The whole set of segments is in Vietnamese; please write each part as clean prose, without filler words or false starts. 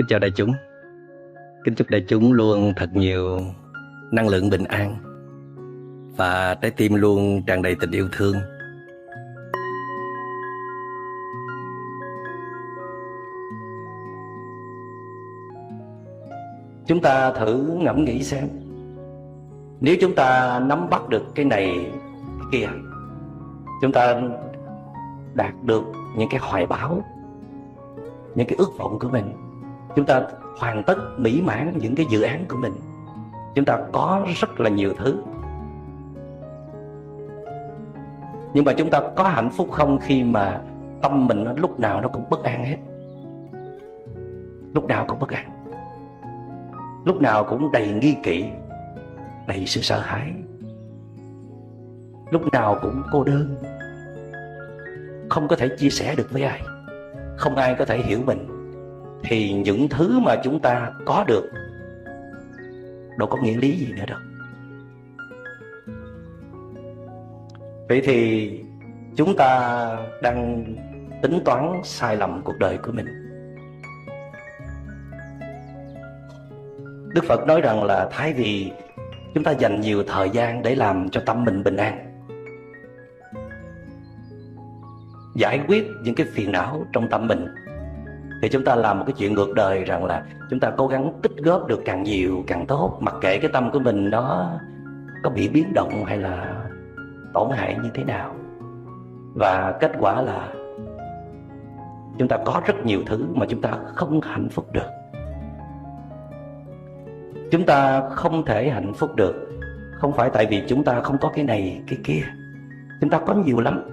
Kính chào đại chúng. Kính chúc đại chúng luôn thật nhiều năng lượng bình an và trái tim luôn tràn đầy tình yêu thương. Chúng ta thử ngẫm nghĩ xem, nếu chúng ta nắm bắt được cái này cái kia, chúng ta đạt được những cái hoài bão, những cái ước vọng của mình, chúng ta hoàn tất mỹ mãn những cái dự án của mình, chúng ta có rất là nhiều thứ. Nhưng mà chúng ta có hạnh phúc không khi mà tâm mình nó lúc nào nó cũng bất an hết? Lúc nào cũng bất an, lúc nào cũng đầy nghi kỵ, đầy sự sợ hãi, lúc nào cũng cô đơn, không có thể chia sẻ được với ai, không ai có thể hiểu mình, thì những thứ mà chúng ta có được đâu có nghĩa lý gì nữa đâu. Vậy thì chúng ta đang tính toán sai lầm cuộc đời của mình. Đức Phật nói rằng là thay vì chúng ta dành nhiều thời gian để làm cho tâm mình bình an, giải quyết những cái phiền não trong tâm mình, thì chúng ta làm một cái chuyện ngược đời, rằng là chúng ta cố gắng tích góp được càng nhiều càng tốt, mặc kệ cái tâm của mình nó có bị biến động hay là tổn hại như thế nào. Và kết quả là chúng ta có rất nhiều thứ mà chúng ta không hạnh phúc được. Chúng ta không thể hạnh phúc được không phải tại vì chúng ta không có cái này cái kia, chúng ta có nhiều lắm,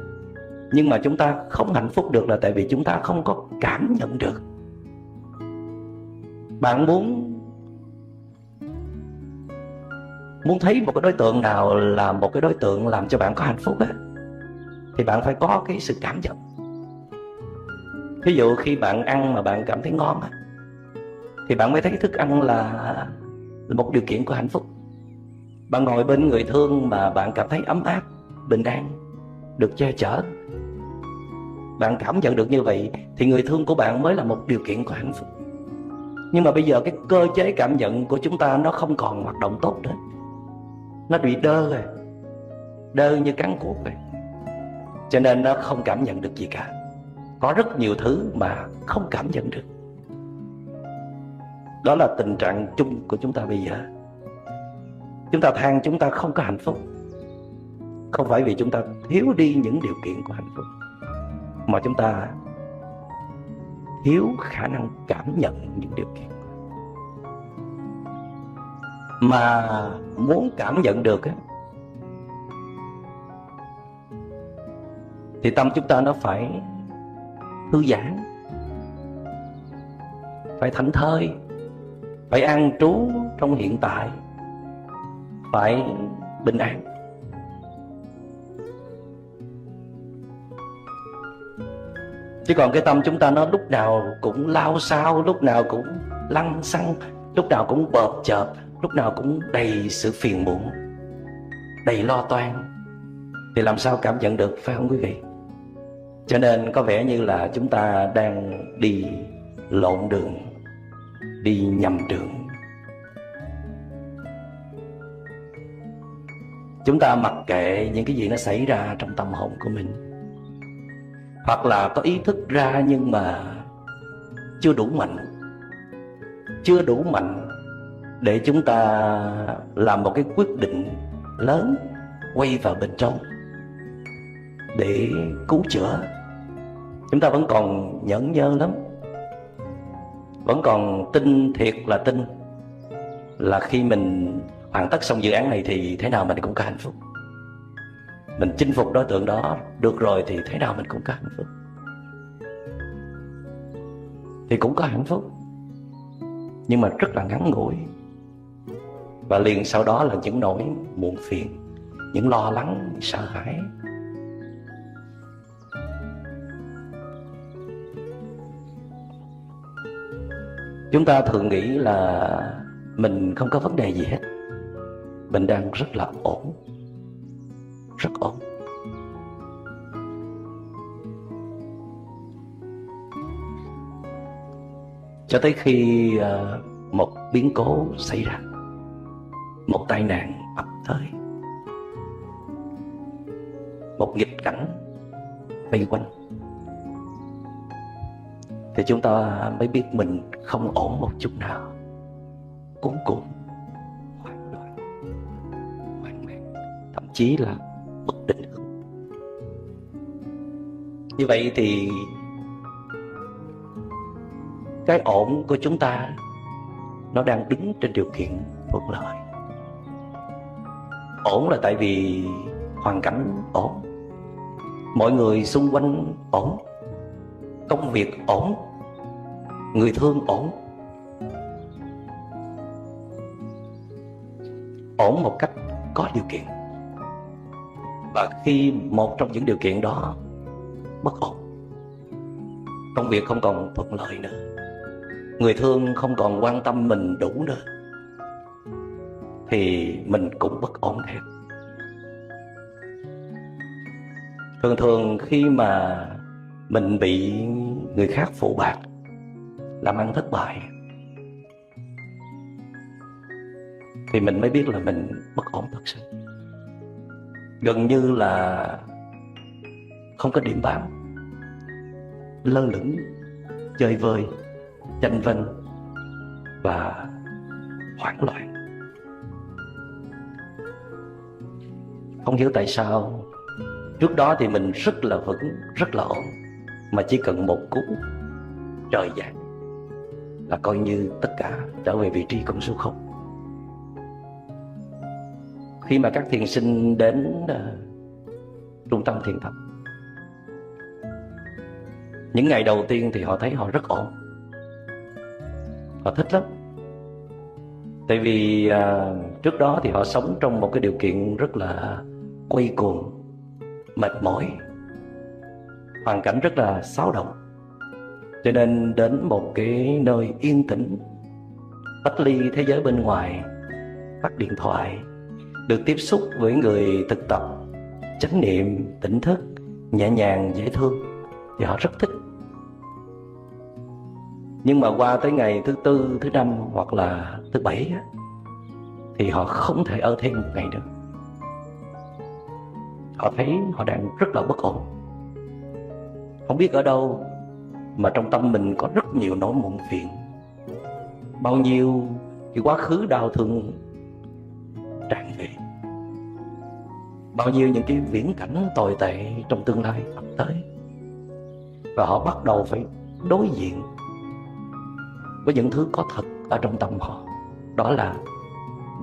nhưng mà chúng ta không hạnh phúc được là tại vì chúng ta không có cảm nhận được. Bạn muốn thấy một cái đối tượng nào là một cái đối tượng làm cho bạn có hạnh phúc á, thì bạn phải có cái sự cảm nhận. Ví dụ khi bạn ăn mà bạn cảm thấy ngon á, thì bạn mới thấy thức ăn là một điều kiện của hạnh phúc. Bạn ngồi bên người thương mà bạn cảm thấy ấm áp, bình an, được che chở, bạn cảm nhận được như vậy, thì người thương của bạn mới là một điều kiện của hạnh phúc. Nhưng mà bây giờ cái cơ chế cảm nhận của chúng ta nó không còn hoạt động tốt nữa, nó bị đơ rồi, đơ như cắn cuốc rồi, cho nên nó không cảm nhận được gì cả. Có rất nhiều thứ mà không cảm nhận được. Đó là tình trạng chung của chúng ta bây giờ. Chúng ta than chúng ta không có hạnh phúc, không phải vì chúng ta thiếu đi những điều kiện của hạnh phúc, mà chúng ta thiếu khả năng cảm nhận những điều kiện. Mà muốn cảm nhận được á, thì tâm chúng ta nó phải thư giãn, phải thảnh thơi, phải an trú trong hiện tại, phải bình an. Chứ còn cái tâm chúng ta nó lúc nào cũng lao xao, lúc nào cũng lăng xăng, lúc nào cũng bợp chợp, lúc nào cũng đầy sự phiền muộn, đầy lo toan, thì làm sao cảm nhận được, phải không quý vị? Cho nên có vẻ như là chúng ta đang đi lộn đường, đi nhầm đường. Chúng ta mặc kệ những cái gì nó xảy ra trong tâm hồn của mình, hoặc là có ý thức ra nhưng mà chưa đủ mạnh, chưa đủ mạnh để chúng ta làm một cái quyết định lớn, quay vào bên trong để cứu chữa. Chúng ta vẫn còn nhẫn nhơ lắm, vẫn còn tin thiệt là tin là khi mình hoàn tất xong dự án này thì thế nào mình cũng có hạnh phúc. Mình chinh phục đối tượng đó được rồi thì thế nào mình cũng có hạnh phúc, thì cũng có hạnh phúc, nhưng mà rất là ngắn ngủi. Và liền sau đó là những nỗi muộn phiền, những lo lắng, những sợ hãi. Chúng ta thường nghĩ là mình không có vấn đề gì hết, mình đang rất là ổn, rất ổn. cho tới khi một biến cố xảy ra, một tai nạn ập tới, một nghịch cảnh vây quanh, thì chúng ta mới biết mình không ổn một chút nào, cuống cuồng, hoảng loạn, hoang mang, thậm chí là bất định hướng. Như vậy thì cái ổn của chúng ta nó đang đứng trên điều kiện thuận lợi. Ổn là tại vì hoàn cảnh ổn, mọi người xung quanh ổn, công việc ổn, người thương ổn. Ổn một cách có điều kiện. Và khi một trong những điều kiện đó bất ổn, công việc không còn thuận lợi nữa, người thương không còn quan tâm mình đủ nữa, thì mình cũng bất ổn theo. Thường thường khi mà mình bị người khác phụ bạc, làm ăn thất bại, thì mình mới biết là mình bất ổn thật sự. Gần như là không có điểm bám, lơ lửng, chơi vơi, chênh vênh và hoảng loạn. Không hiểu tại sao trước đó thì mình rất là vững, rất là ổn, mà chỉ cần một cú trời giáng là coi như tất cả trở về vị trí con số 0. Khi mà các thiền sinh đến trung tâm thiền tập, những ngày đầu tiên thì họ thấy họ rất ổn, họ thích lắm. Tại vì trước đó thì họ sống trong một cái điều kiện rất là quay cuồng, mệt mỏi, hoàn cảnh rất là xáo động. Cho nên đến một cái nơi yên tĩnh, tách ly thế giới bên ngoài, tắt điện thoại, được tiếp xúc với người thực tập chánh niệm, tỉnh thức, nhẹ nhàng, dễ thương, thì họ rất thích. Nhưng mà qua tới ngày thứ tư, thứ năm hoặc là thứ bảy thì họ không thể ở thêm một ngày nữa. Họ thấy họ đang rất là bất ổn. Không biết ở đâu mà trong tâm mình có rất nhiều nỗi muộn phiền, bao nhiêu cái quá khứ đau thương tràn về, bao nhiêu những cái viễn cảnh tồi tệ trong tương lai ập tới. Và họ bắt đầu phải đối diện với những thứ có thật ở trong tâm họ. Đó là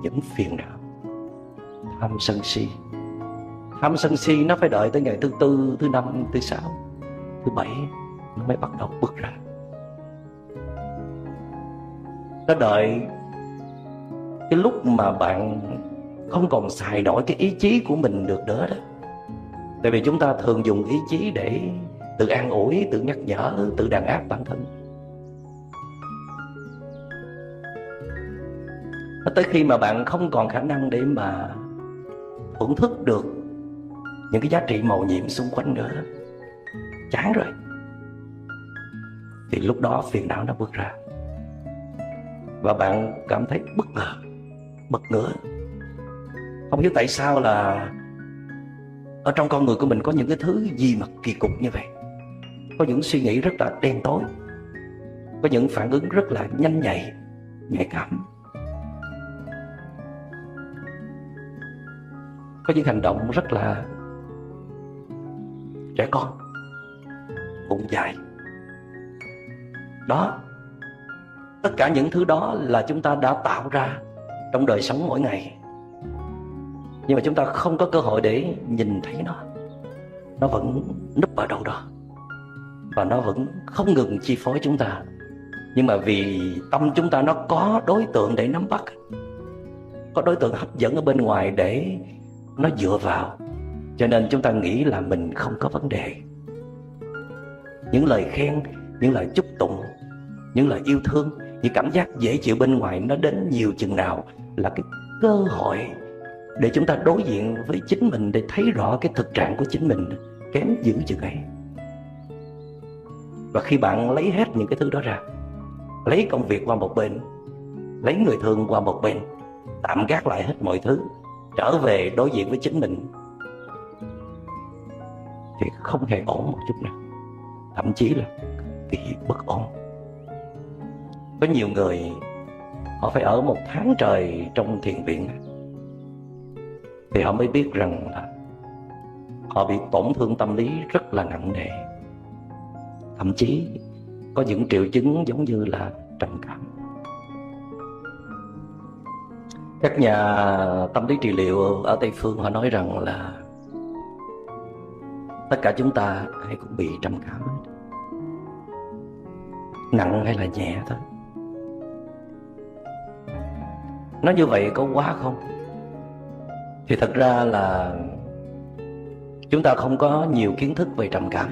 những phiền não, tham sân si. Tham sân si nó phải đợi tới ngày thứ tư, thứ năm, thứ sáu, thứ bảy nó mới bắt đầu bước ra. Nó đợi cái lúc mà bạn không còn xài nổi cái ý chí của mình được nữa đó. Tại vì chúng ta thường dùng ý chí để tự an ủi, tự nhắc nhở, tự đàn áp bản thân. Tới khi mà bạn không còn khả năng để mà thưởng thức được những cái giá trị màu nhiệm xung quanh nữa, chán rồi, thì lúc đó phiền não nó bước ra. Và bạn cảm thấy bất ngờ, bật ngửa. Không hiểu tại sao là ở trong con người của mình có những cái thứ gì mà kỳ cục như vậy. Có những suy nghĩ rất là đen tối, có những phản ứng rất là nhanh nhạy, nhạy cảm, có những hành động rất là trẻ con, bụng dài. Đó, tất cả những thứ đó là chúng ta đã tạo ra trong đời sống mỗi ngày, nhưng mà chúng ta không có cơ hội để nhìn thấy nó. Nó vẫn núp ở đâu đó, và nó vẫn không ngừng chi phối chúng ta. Nhưng mà vì tâm chúng ta nó có đối tượng để nắm bắt, có đối tượng hấp dẫn ở bên ngoài để nó dựa vào, cho nên chúng ta nghĩ là mình không có vấn đề. Những lời khen, những lời chúc tụng, những lời yêu thương, những cảm giác dễ chịu bên ngoài nó đến nhiều chừng nào là cái cơ hội để chúng ta đối diện với chính mình, để thấy rõ cái thực trạng của chính mình kém dữ chừng ấy. Và khi bạn lấy hết những cái thứ đó ra, lấy công việc qua một bên, lấy người thương qua một bên, tạm gác lại hết mọi thứ, trở về đối diện với chính mình, thì không hề ổn một chút nào, thậm chí là kỳ bất ổn. Có nhiều người họ phải ở 1 tháng trời trong thiền viện thì họ mới biết rằng là họ bị tổn thương tâm lý rất là nặng nề, thậm chí có những triệu chứng giống như là trầm cảm. Các nhà tâm lý trị liệu ở Tây Phương họ nói rằng là tất cả chúng ta ai cũng bị trầm cảm hết, nặng hay là nhẹ thôi. Nói như vậy có quá không? Thì thật ra là chúng ta không có nhiều kiến thức về trầm cảm,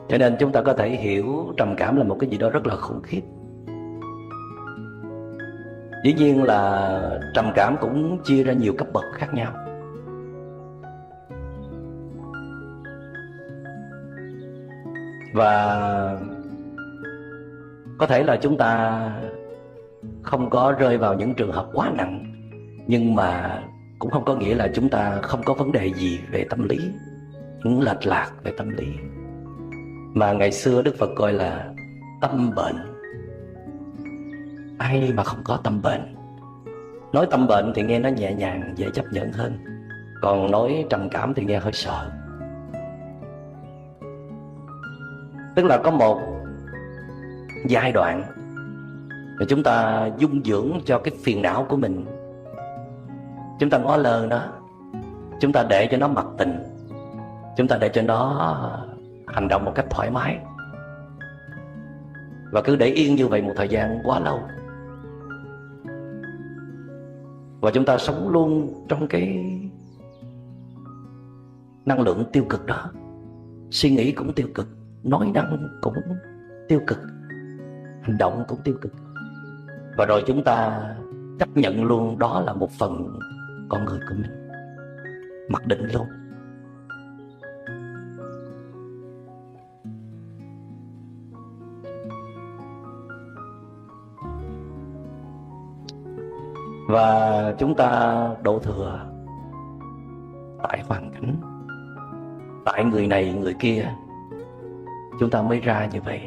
cho nên chúng ta có thể hiểu trầm cảm là một cái gì đó rất là khủng khiếp. Dĩ nhiên là trầm cảm cũng chia ra nhiều cấp bậc khác nhau. Và có thể là chúng ta không có rơi vào những trường hợp quá nặng, nhưng mà cũng không có nghĩa là chúng ta không có vấn đề gì về tâm lý, những lệch lạc về tâm lý mà ngày xưa Đức Phật gọi là tâm bệnh. Ai mà không có tâm bệnh? Nói tâm bệnh thì nghe nó nhẹ nhàng, dễ chấp nhận hơn, còn nói trầm cảm thì nghe hơi sợ. Tức là có một giai đoạn rồi chúng ta dung dưỡng cho cái phiền não của mình, chúng ta ngó lơ nó, chúng ta để cho nó mặc tình, chúng ta để cho nó hành động một cách thoải mái, và cứ để yên như vậy một thời gian quá lâu, và chúng ta sống luôn trong cái năng lượng tiêu cực đó. Suy nghĩ cũng tiêu cực, nói năng cũng tiêu cực, hành động cũng tiêu cực, và rồi chúng ta chấp nhận luôn đó là một phần con người của mình, mặc định luôn. Và chúng ta đổ thừa tại hoàn cảnh, tại người này người kia, chúng ta mới ra như vậy.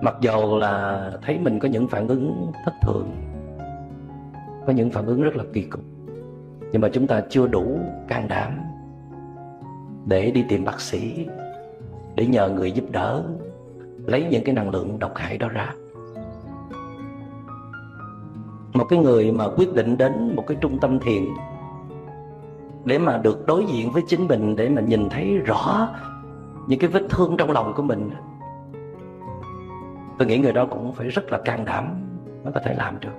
Mặc dầu là thấy mình có những phản ứng thất thường, có những phản ứng rất là kỳ cục, nhưng mà chúng ta chưa đủ can đảm để đi tìm bác sĩ, để nhờ người giúp đỡ lấy những cái năng lượng độc hại đó ra. Một cái người mà quyết định đến một cái trung tâm thiền để mà được đối diện với chính mình, để mà nhìn thấy rõ những cái vết thương trong lòng của mình, tôi nghĩ người đó cũng phải rất là can đảm mới có thể làm được.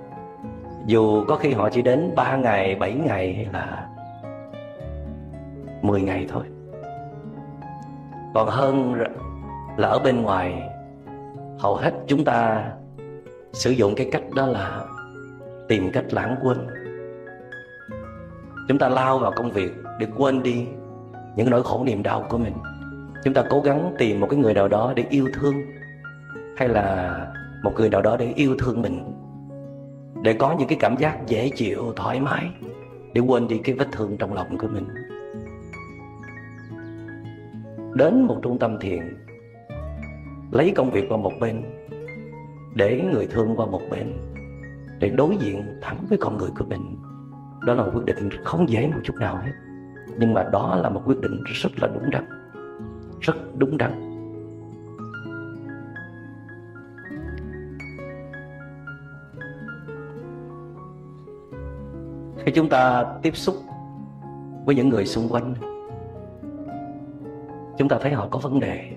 Dù có khi họ chỉ đến 3 ngày, 7 ngày hay là 10 ngày thôi. Còn hơn là ở bên ngoài, hầu hết chúng ta sử dụng cái cách đó là tìm cách lãng quên. Chúng ta lao vào công việc để quên đi những nỗi khổ niềm đau của mình. Chúng ta cố gắng tìm một cái người nào đó để yêu thương, hay là một người nào đó để yêu thương mình, để có những cái cảm giác dễ chịu, thoải mái, để quên đi cái vết thương trong lòng của mình. Đến một trung tâm thiền, lấy công việc qua một bên, để người thương qua một bên, để đối diện thẳng với con người của mình, đó là một quyết định không dễ một chút nào hết. Nhưng mà đó là một quyết định rất là đúng đắn, rất đúng đắn. Khi chúng ta tiếp xúc với những người xung quanh, chúng ta thấy họ có vấn đề,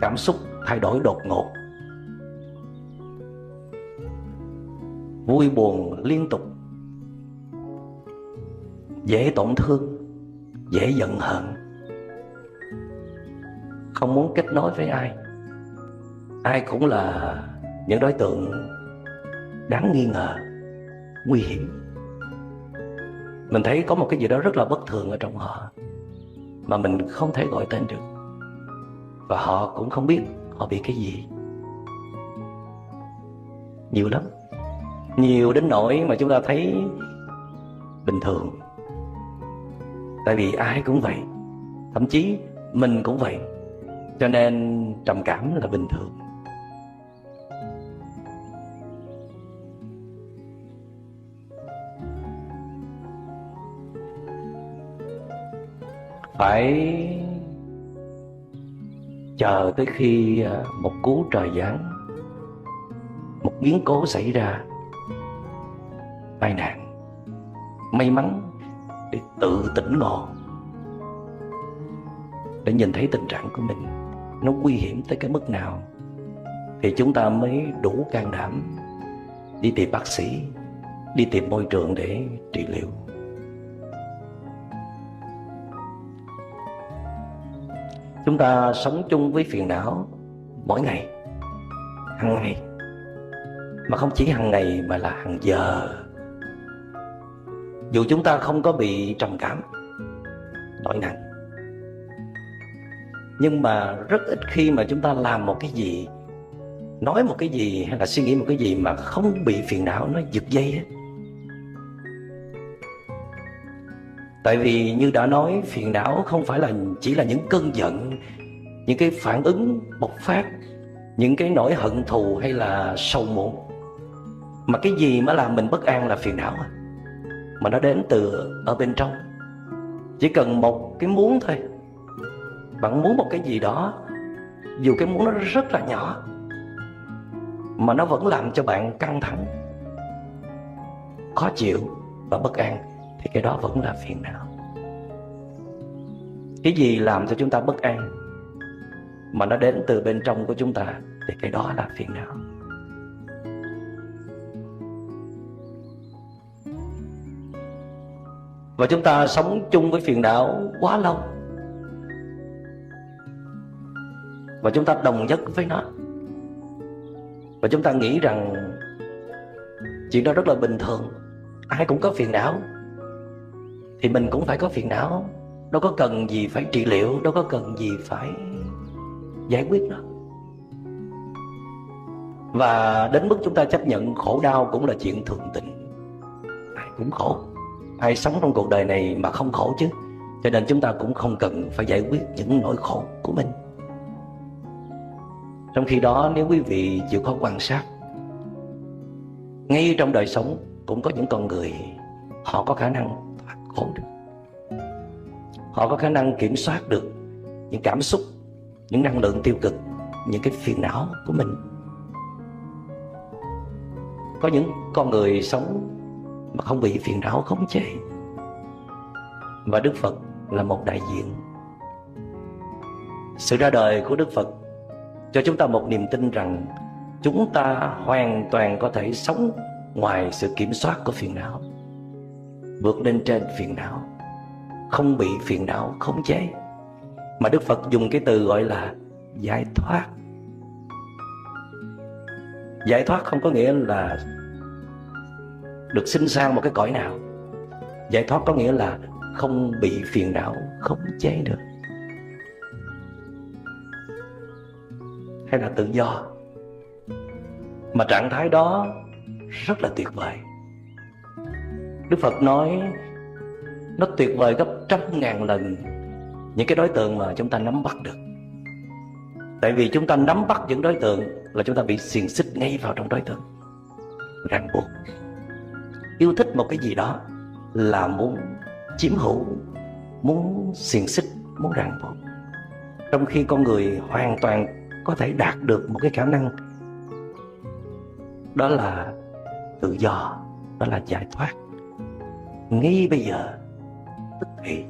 cảm xúc thay đổi đột ngột, vui buồn liên tục, dễ tổn thương, dễ giận hờn, không muốn kết nối với ai. Ai cũng là những đối tượng đáng nghi ngờ, nguy hiểm. Mình thấy có một cái gì đó rất là bất thường ở trong họ mà mình không thể gọi tên được, và họ cũng không biết họ bị cái gì. Nhiều lắm, nhiều đến nỗi mà chúng ta thấy bình thường. Tại vì ai cũng vậy, thậm chí mình cũng vậy, cho nên trầm cảm là bình thường. Phải chờ tới khi một cú trời giáng, một biến cố xảy ra, tai nạn, may mắn, để tự tỉnh ngộ, để nhìn thấy tình trạng của mình nó nguy hiểm tới cái mức nào, thì chúng ta mới đủ can đảm đi tìm bác sĩ, đi tìm môi trường để trị liệu. Chúng ta sống chung với phiền não mỗi ngày, hàng ngày, mà không chỉ hàng ngày mà là hàng giờ. Dù chúng ta không có bị trầm cảm, nỗi nặng, nhưng mà rất ít khi mà chúng ta làm một cái gì, nói một cái gì hay là suy nghĩ một cái gì mà không bị phiền não nó giật dây hết. Tại vì như đã nói, phiền não không phải là chỉ là những cơn giận, những cái phản ứng bộc phát, những cái nỗi hận thù hay là sầu muộn. Mà cái gì mà làm mình bất an là phiền não, mà nó đến từ ở bên trong. Chỉ cần một cái muốn thôi, bạn muốn một cái gì đó, dù cái muốn nó rất là nhỏ, mà nó vẫn làm cho bạn căng thẳng, khó chịu và bất an, thì cái đó vẫn là phiền não. Cái gì làm cho chúng ta bất an mà nó đến từ bên trong của chúng ta, thì cái đó là phiền não. Và chúng ta sống chung với phiền não quá lâu, và chúng ta đồng nhất với nó, và chúng ta nghĩ rằng chuyện đó rất là bình thường, ai cũng có phiền não thì mình cũng phải có phiền não, đâu có cần gì phải trị liệu, đâu có cần gì phải giải quyết nó. Và đến mức chúng ta chấp nhận khổ đau cũng là chuyện thường tình. Ai cũng khổ, ai sống trong cuộc đời này mà không khổ chứ. Cho nên chúng ta cũng không cần phải giải quyết những nỗi khổ của mình. Trong khi đó, nếu quý vị chịu khó quan sát, ngay trong đời sống cũng có những con người họ có khả năng thoát khổ được. Họ có khả năng kiểm soát được những cảm xúc, những năng lượng tiêu cực, những cái phiền não của mình. Có những con người sống mà không bị phiền não khống chế, và Đức Phật là một đại diện. Sự ra đời của Đức Phật cho chúng ta một niềm tin rằng chúng ta hoàn toàn có thể sống ngoài sự kiểm soát của phiền não, vượt lên trên phiền não, không bị phiền não khống chế. Mà Đức Phật dùng cái từ gọi là giải thoát. Giải thoát không có nghĩa là được sinh sang một cái cõi nào. Giải thoát có nghĩa là không bị phiền não khống chế được, hay là tự do. Mà trạng thái đó rất là tuyệt vời. Đức Phật nói nó tuyệt vời gấp 100.000 lần những cái đối tượng mà chúng ta nắm bắt được. Tại vì chúng ta nắm bắt những đối tượng là chúng ta bị xiềng xích ngay vào trong đối tượng, ràng buộc. Yêu thích một cái gì đó là muốn chiếm hữu, muốn xiềng xích, muốn ràng buộc. Trong khi con người hoàn toàn có thể đạt được một cái khả năng, đó là tự do, đó là giải thoát ngay bây giờ, tức thì.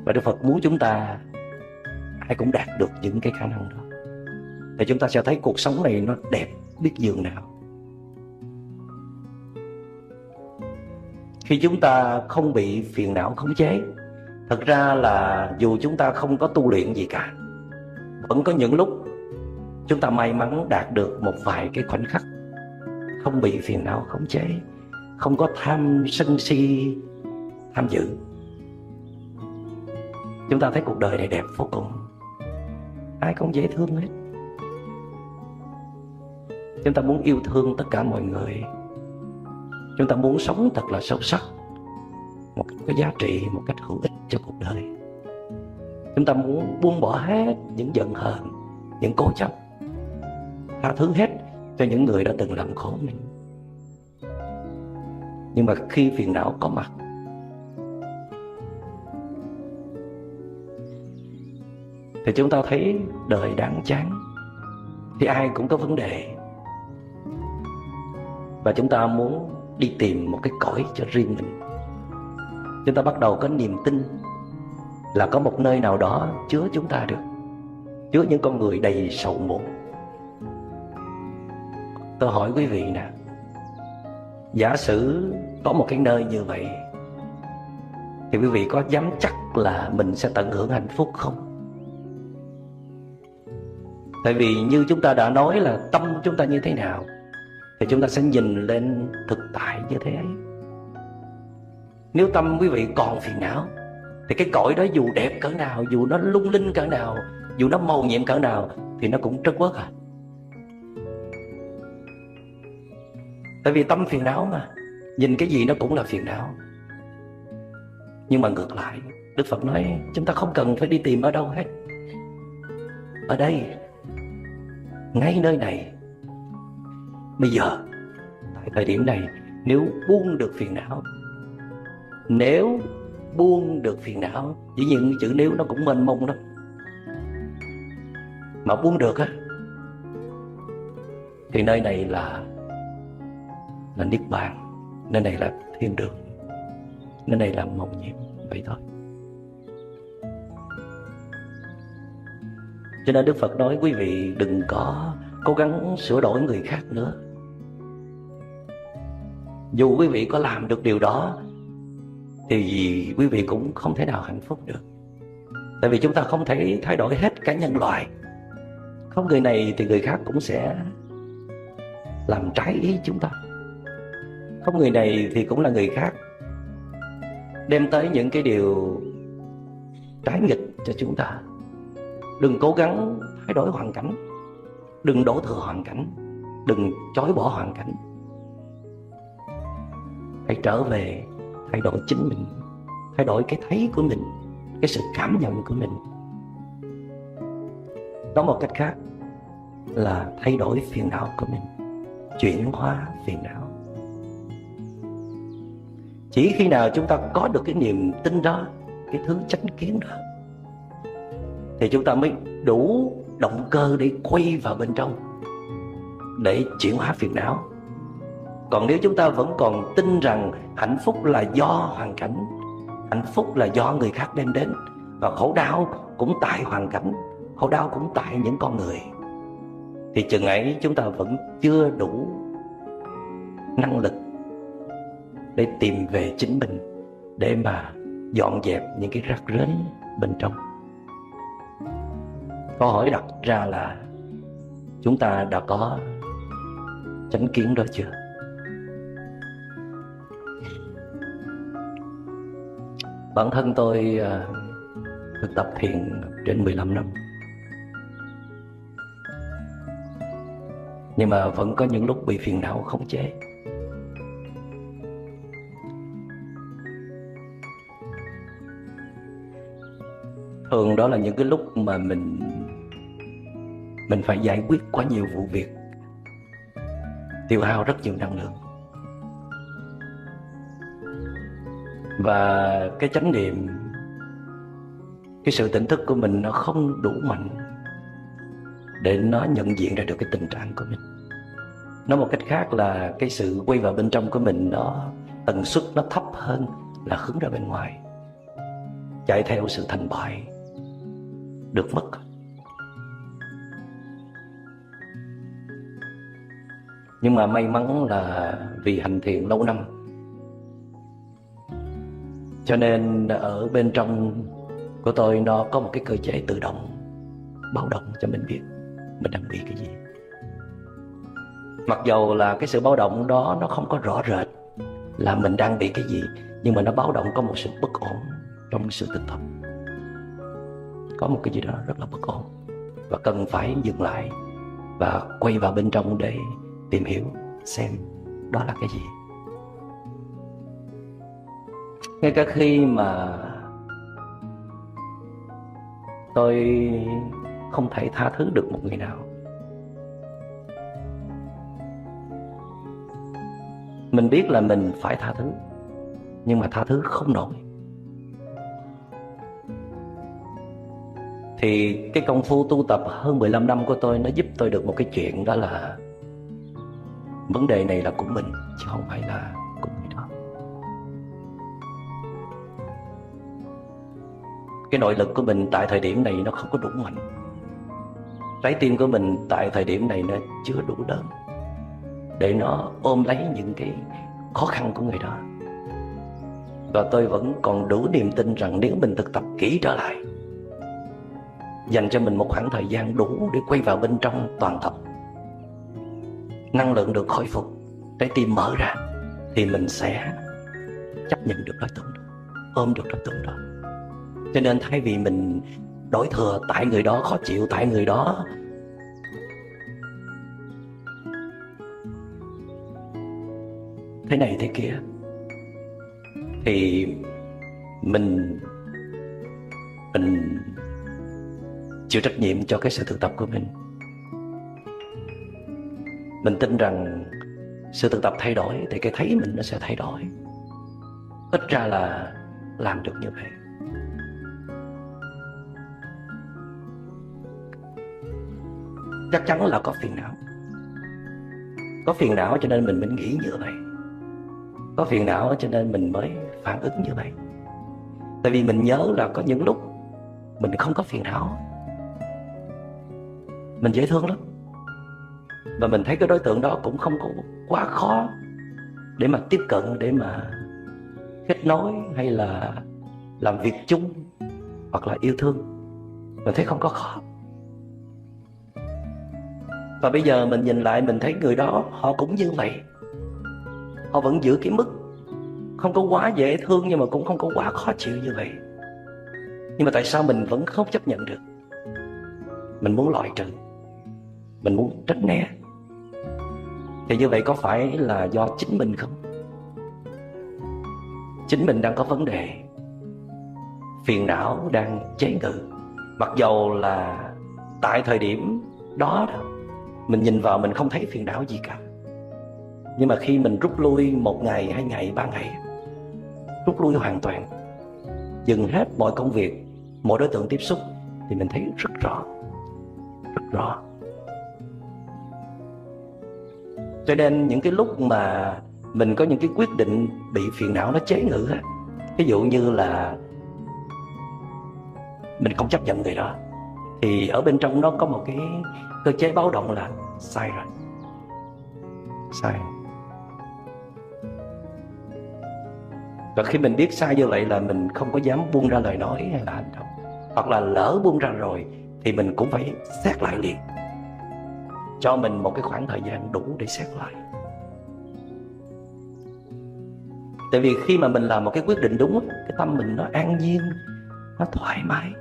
Và Đức Phật muốn chúng ta ai cũng đạt được những cái khả năng đó, thì chúng ta sẽ thấy cuộc sống này nó đẹp biết dường nào. Khi chúng ta không bị phiền não khống chế, thật ra là dù chúng ta không có tu luyện gì cả, vẫn có những lúc chúng ta may mắn đạt được một vài cái khoảnh khắc không bị phiền não khống chế, không có tham sân si tham dự. Chúng ta thấy cuộc đời này đẹp vô cùng, ai cũng dễ thương hết. Chúng ta muốn yêu thương tất cả mọi người, chúng ta muốn sống thật là sâu sắc, một cách có giá trị, một cách hữu ích cho cuộc đời. Chúng ta muốn buông bỏ hết những giận hờn, những cố chấp, tha thứ hết cho những người đã từng làm khổ mình. Nhưng mà khi phiền não có mặt thì chúng ta thấy đời đáng chán, thì ai cũng có vấn đề, và chúng ta muốn đi tìm một cái cõi cho riêng mình. Chúng ta bắt đầu có niềm tin là có một nơi nào đó chứa chúng ta được, chứa những con người đầy sầu muộn. Tôi hỏi quý vị nè, giả sử có một cái nơi như vậy thì quý vị có dám chắc là mình sẽ tận hưởng hạnh phúc không? Tại vì như chúng ta đã nói là tâm chúng ta như thế nào thì chúng ta sẽ nhìn lên thực tại như thế ấy. Nếu tâm quý vị còn phiền não thì cái cõi đó dù đẹp cỡ nào, dù nó lung linh cỡ nào, dù nó màu nhiệm cỡ nào thì nó cũng trất uất à. Tại vì tâm phiền não mà, nhìn cái gì nó cũng là phiền não. Nhưng mà ngược lại, Đức Phật nói chúng ta không cần phải đi tìm ở đâu hết. Ở đây, ngay nơi này, bây giờ, tại thời điểm này, nếu buông được phiền não, nếu buông được phiền não, dĩ nhiên chữ nếu nó cũng mênh mông lắm, mà buông được á thì nơi này là niết bàn, nơi này là thiên đường, nơi này là mầu nhiệm, vậy thôi. Cho nên Đức Phật nói quý vị đừng có cố gắng sửa đổi người khác nữa. Dù quý vị có làm được điều đó thì quý vị cũng không thể nào hạnh phúc được. Tại vì chúng ta không thể thay đổi hết cả nhân loại. Không người này thì người khác cũng sẽ làm trái ý chúng ta. Không người này thì cũng là người khác đem tới những cái điều trái nghịch cho chúng ta. Đừng cố gắng thay đổi hoàn cảnh, đừng đổ thừa hoàn cảnh, đừng chối bỏ hoàn cảnh. Hãy trở về thay đổi chính mình, thay đổi cái thấy của mình, cái sự cảm nhận của mình. Nói một cách khác là thay đổi phiền não của mình, chuyển hóa phiền não. Chỉ khi nào chúng ta có được cái niềm tin đó, cái thứ chánh kiến đó, thì chúng ta mới đủ động cơ để quay vào bên trong, để chuyển hóa phiền não. Còn nếu chúng ta vẫn còn tin rằng hạnh phúc là do hoàn cảnh, hạnh phúc là do người khác đem đến, và khổ đau cũng tại hoàn cảnh, khổ đau cũng tại những con người, thì chừng ấy chúng ta vẫn chưa đủ năng lực để tìm về chính mình, để mà dọn dẹp những cái rắc rối bên trong. Câu hỏi đặt ra là chúng ta đã có chánh kiến đó chưa? Bản thân tôi thực tập thiền trên 15 năm, nhưng mà vẫn có những lúc bị phiền não khống chế. Thường đó là những cái lúc mà mình phải giải quyết quá nhiều vụ việc, tiêu hao rất nhiều năng lượng. Và cái chánh niệm, cái sự tỉnh thức của mình nó không đủ mạnh để nó nhận diện ra được cái tình trạng của mình. Nói một cách khác là cái sự quay vào bên trong của mình, nó tần suất nó thấp hơn là hướng ra bên ngoài, chạy theo sự thành bại, được mất. Nhưng mà may mắn là vì hành thiền lâu năm, cho nên ở bên trong của tôi nó có một cái cơ chế tự động báo động cho mình biết mình đang bị cái gì. Mặc dầu là cái sự báo động đó nó không có rõ rệt là mình đang bị cái gì, nhưng mà nó báo động có một sự bất ổn trong sự thực tập. Có một cái gì đó rất là bất ổn và cần phải dừng lại và quay vào bên trong để tìm hiểu xem đó là cái gì. Ngay cả khi mà tôi không thể tha thứ được một người nào, mình biết là mình phải tha thứ, nhưng mà tha thứ không nổi, thì cái công phu tu tập hơn 15 năm của tôi nó giúp tôi được một cái chuyện, đó là vấn đề này là của mình chứ không phải là của người đó. Cái nội lực của mình tại thời điểm này nó không có đủ mạnh, trái tim của mình tại thời điểm này nó chưa đủ lớn để nó ôm lấy những cái khó khăn của người đó. Và tôi vẫn còn đủ niềm tin rằng nếu mình thực tập kỹ trở lại, dành cho mình một khoảng thời gian đủ để quay vào bên trong toàn tập, năng lượng được khôi phục, trái tim mở ra, thì mình sẽ chấp nhận được đối tượng đó, ôm được đối tượng đó. Cho nên thay vì mình đổ thừa tại người đó khó chịu, tại người đó thế này thế kia, thì mình chịu trách nhiệm cho cái sự thực tập của mình. Mình tin rằng sự thực tập thay đổi thì cái thấy mình nó sẽ thay đổi. Ít ra là làm được như vậy. Chắc chắn là có phiền não. Có phiền não cho nên mình mới nghĩ như vậy. Có phiền não cho nên mình mới phản ứng như vậy. Tại vì mình nhớ là có những lúc mình không có phiền não, mình dễ thương lắm, và mình thấy cái đối tượng đó cũng không có quá khó để mà tiếp cận, để mà kết nối hay là làm việc chung hoặc là yêu thương. Mình thấy không có khó. Và bây giờ mình nhìn lại, mình thấy người đó họ cũng như vậy. Họ vẫn giữ cái mức không có quá dễ thương, nhưng mà cũng không có quá khó chịu như vậy. Nhưng mà tại sao mình vẫn không chấp nhận được? Mình muốn loại trừ, mình muốn tránh né. Thì như vậy có phải là do chính mình không? Chính mình đang có vấn đề, phiền não đang chế ngự. Mặc dầu là tại thời điểm đó mình nhìn vào mình không thấy phiền não gì cả, nhưng mà khi mình rút lui 1 ngày, 2 ngày, 3 ngày, rút lui hoàn toàn, dừng hết mọi công việc, mọi đối tượng tiếp xúc, thì mình thấy rất rõ, rất rõ. Cho nên những cái lúc mà mình có những cái quyết định bị phiền não nó chế ngự á, ví dụ như là mình không chấp nhận người đó, thì ở bên trong nó có một cái cơ chế báo động là sai rồi, sai. Và khi mình biết sai như vậy là mình không có dám buông ra lời nói hay là hành động. Hoặc là lỡ buông ra rồi thì mình cũng phải xét lại liền, cho mình một cái khoảng thời gian đủ để xét lại. Tại vì khi mà mình làm một cái quyết định đúng, cái tâm mình nó an nhiên, nó thoải mái,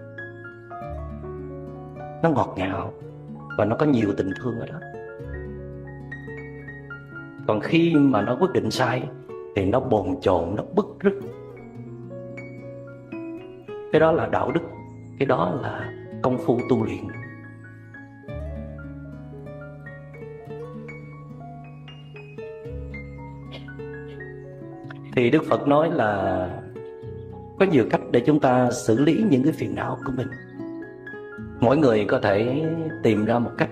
nó ngọt ngào và nó có nhiều tình thương ở đó. Còn khi mà nó quyết định sai thì nó bồn chồn, nó bứt rứt. Cái đó là đạo đức, cái đó là công phu tu luyện. Thì Đức Phật nói là có nhiều cách để chúng ta xử lý những cái phiền não của mình. Mỗi người có thể tìm ra một cách,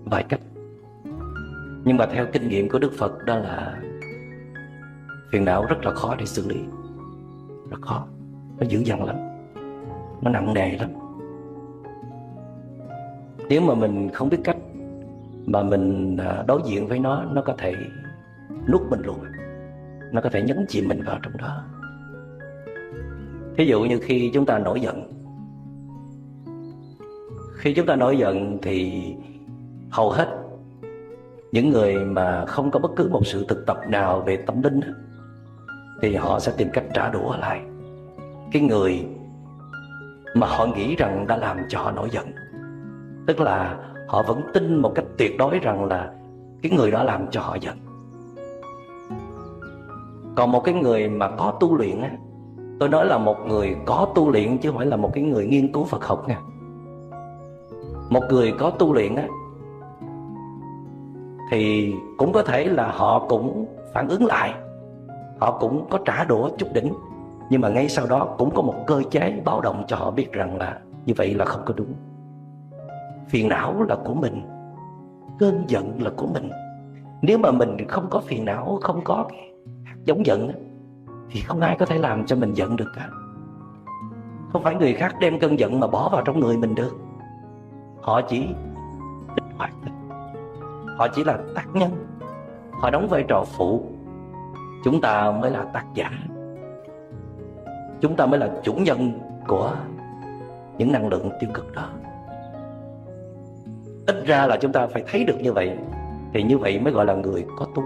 vài cách. Nhưng mà theo kinh nghiệm của Đức Phật đó là phiền não rất là khó để xử lý. Rất khó. Nó dữ dằn lắm, nó nặng nề lắm. Nếu mà mình không biết cách mà mình đối diện với nó có thể nuốt mình luôn. Nó có thể nhấn chìm mình vào trong đó. Thí dụ như khi chúng ta nổi giận. Khi chúng ta nổi giận thì hầu hết Những người mà không có bất cứ một sự thực tập nào về tâm linh thì họ sẽ tìm cách trả đũa lại cái người mà họ nghĩ rằng đã làm cho họ nổi giận. Tức là họ vẫn tin một cách tuyệt đối rằng là cái người đó làm cho họ giận. Còn một cái người mà có tu luyện á, tôi nói là một người có tu luyện chứ không phải là một cái người nghiên cứu Phật học nha. Một người có tu luyện á thì cũng có thể là họ cũng phản ứng lại, họ cũng có trả đũa chút đỉnh, nhưng mà ngay sau đó cũng có một cơ chế báo động cho họ biết rằng là như vậy là không có đúng. Phiền não là của mình, cơn giận là của mình. Nếu mà mình không có phiền não, không có cái hạt giống giận thì không ai có thể làm cho mình giận được cả. Không phải người khác đem cơn giận mà bỏ vào trong người mình được. Họ chỉ kích hoạt thôi. Họ chỉ là tác nhân, họ đóng vai trò phụ. Chúng ta mới là tác giả, chúng ta mới là chủ nhân của những năng lượng tiêu cực đó. Ít ra là chúng ta phải thấy được như vậy, thì như vậy mới gọi là người có tu.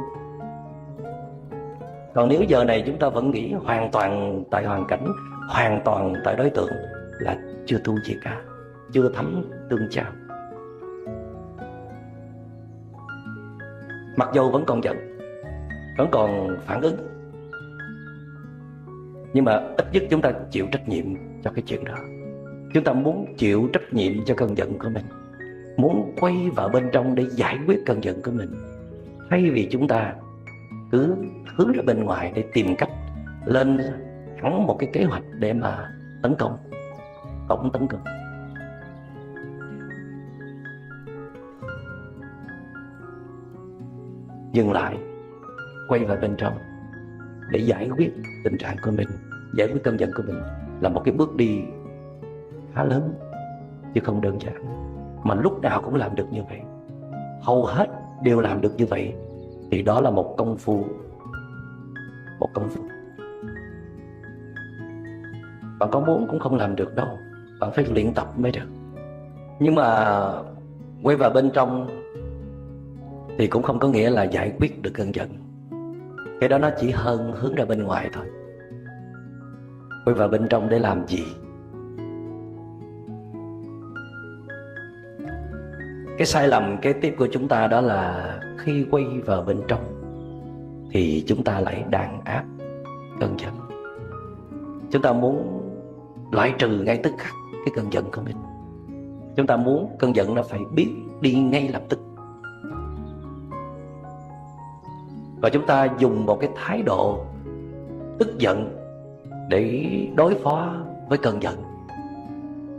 Còn nếu giờ này chúng ta vẫn nghĩ hoàn toàn tại hoàn cảnh, hoàn toàn tại đối tượng là chưa tu gì cả, chưa thấm tương trao. Mặc dù vẫn còn giận, vẫn còn phản ứng, nhưng mà ít nhất chúng ta chịu trách nhiệm cho cái chuyện đó. Chúng ta muốn chịu trách nhiệm cho cơn giận của mình, muốn quay vào bên trong để giải quyết cơn giận của mình, thay vì chúng ta cứ hướng ra bên ngoài để tìm cách lên hẳn một cái kế hoạch để mà tấn công, tổng tấn công. Dừng lại, quay vào bên trong để giải quyết tình trạng của mình, giải quyết cơn giận của mình là một cái bước đi khá lớn chứ không đơn giản, mà lúc nào cũng làm được như vậy, hầu hết đều làm được như vậy, thì đó là một công phu. Bạn có muốn cũng không làm được đâu, bạn phải luyện tập mới được. Nhưng mà quay vào bên trong thì cũng không có nghĩa là giải quyết được cơn giận. Cái đó nó chỉ hơn hướng ra bên ngoài thôi. Quay vào bên trong để làm gì? Cái sai lầm kế tiếp của chúng ta đó là khi quay vào bên trong thì chúng ta lại đàn áp cơn giận. Chúng ta muốn loại trừ ngay tức khắc cái cơn giận của mình. Chúng ta muốn cơn giận nó phải biết đi ngay lập tức. Và chúng ta dùng một cái thái độ tức giận để đối phó với cơn giận.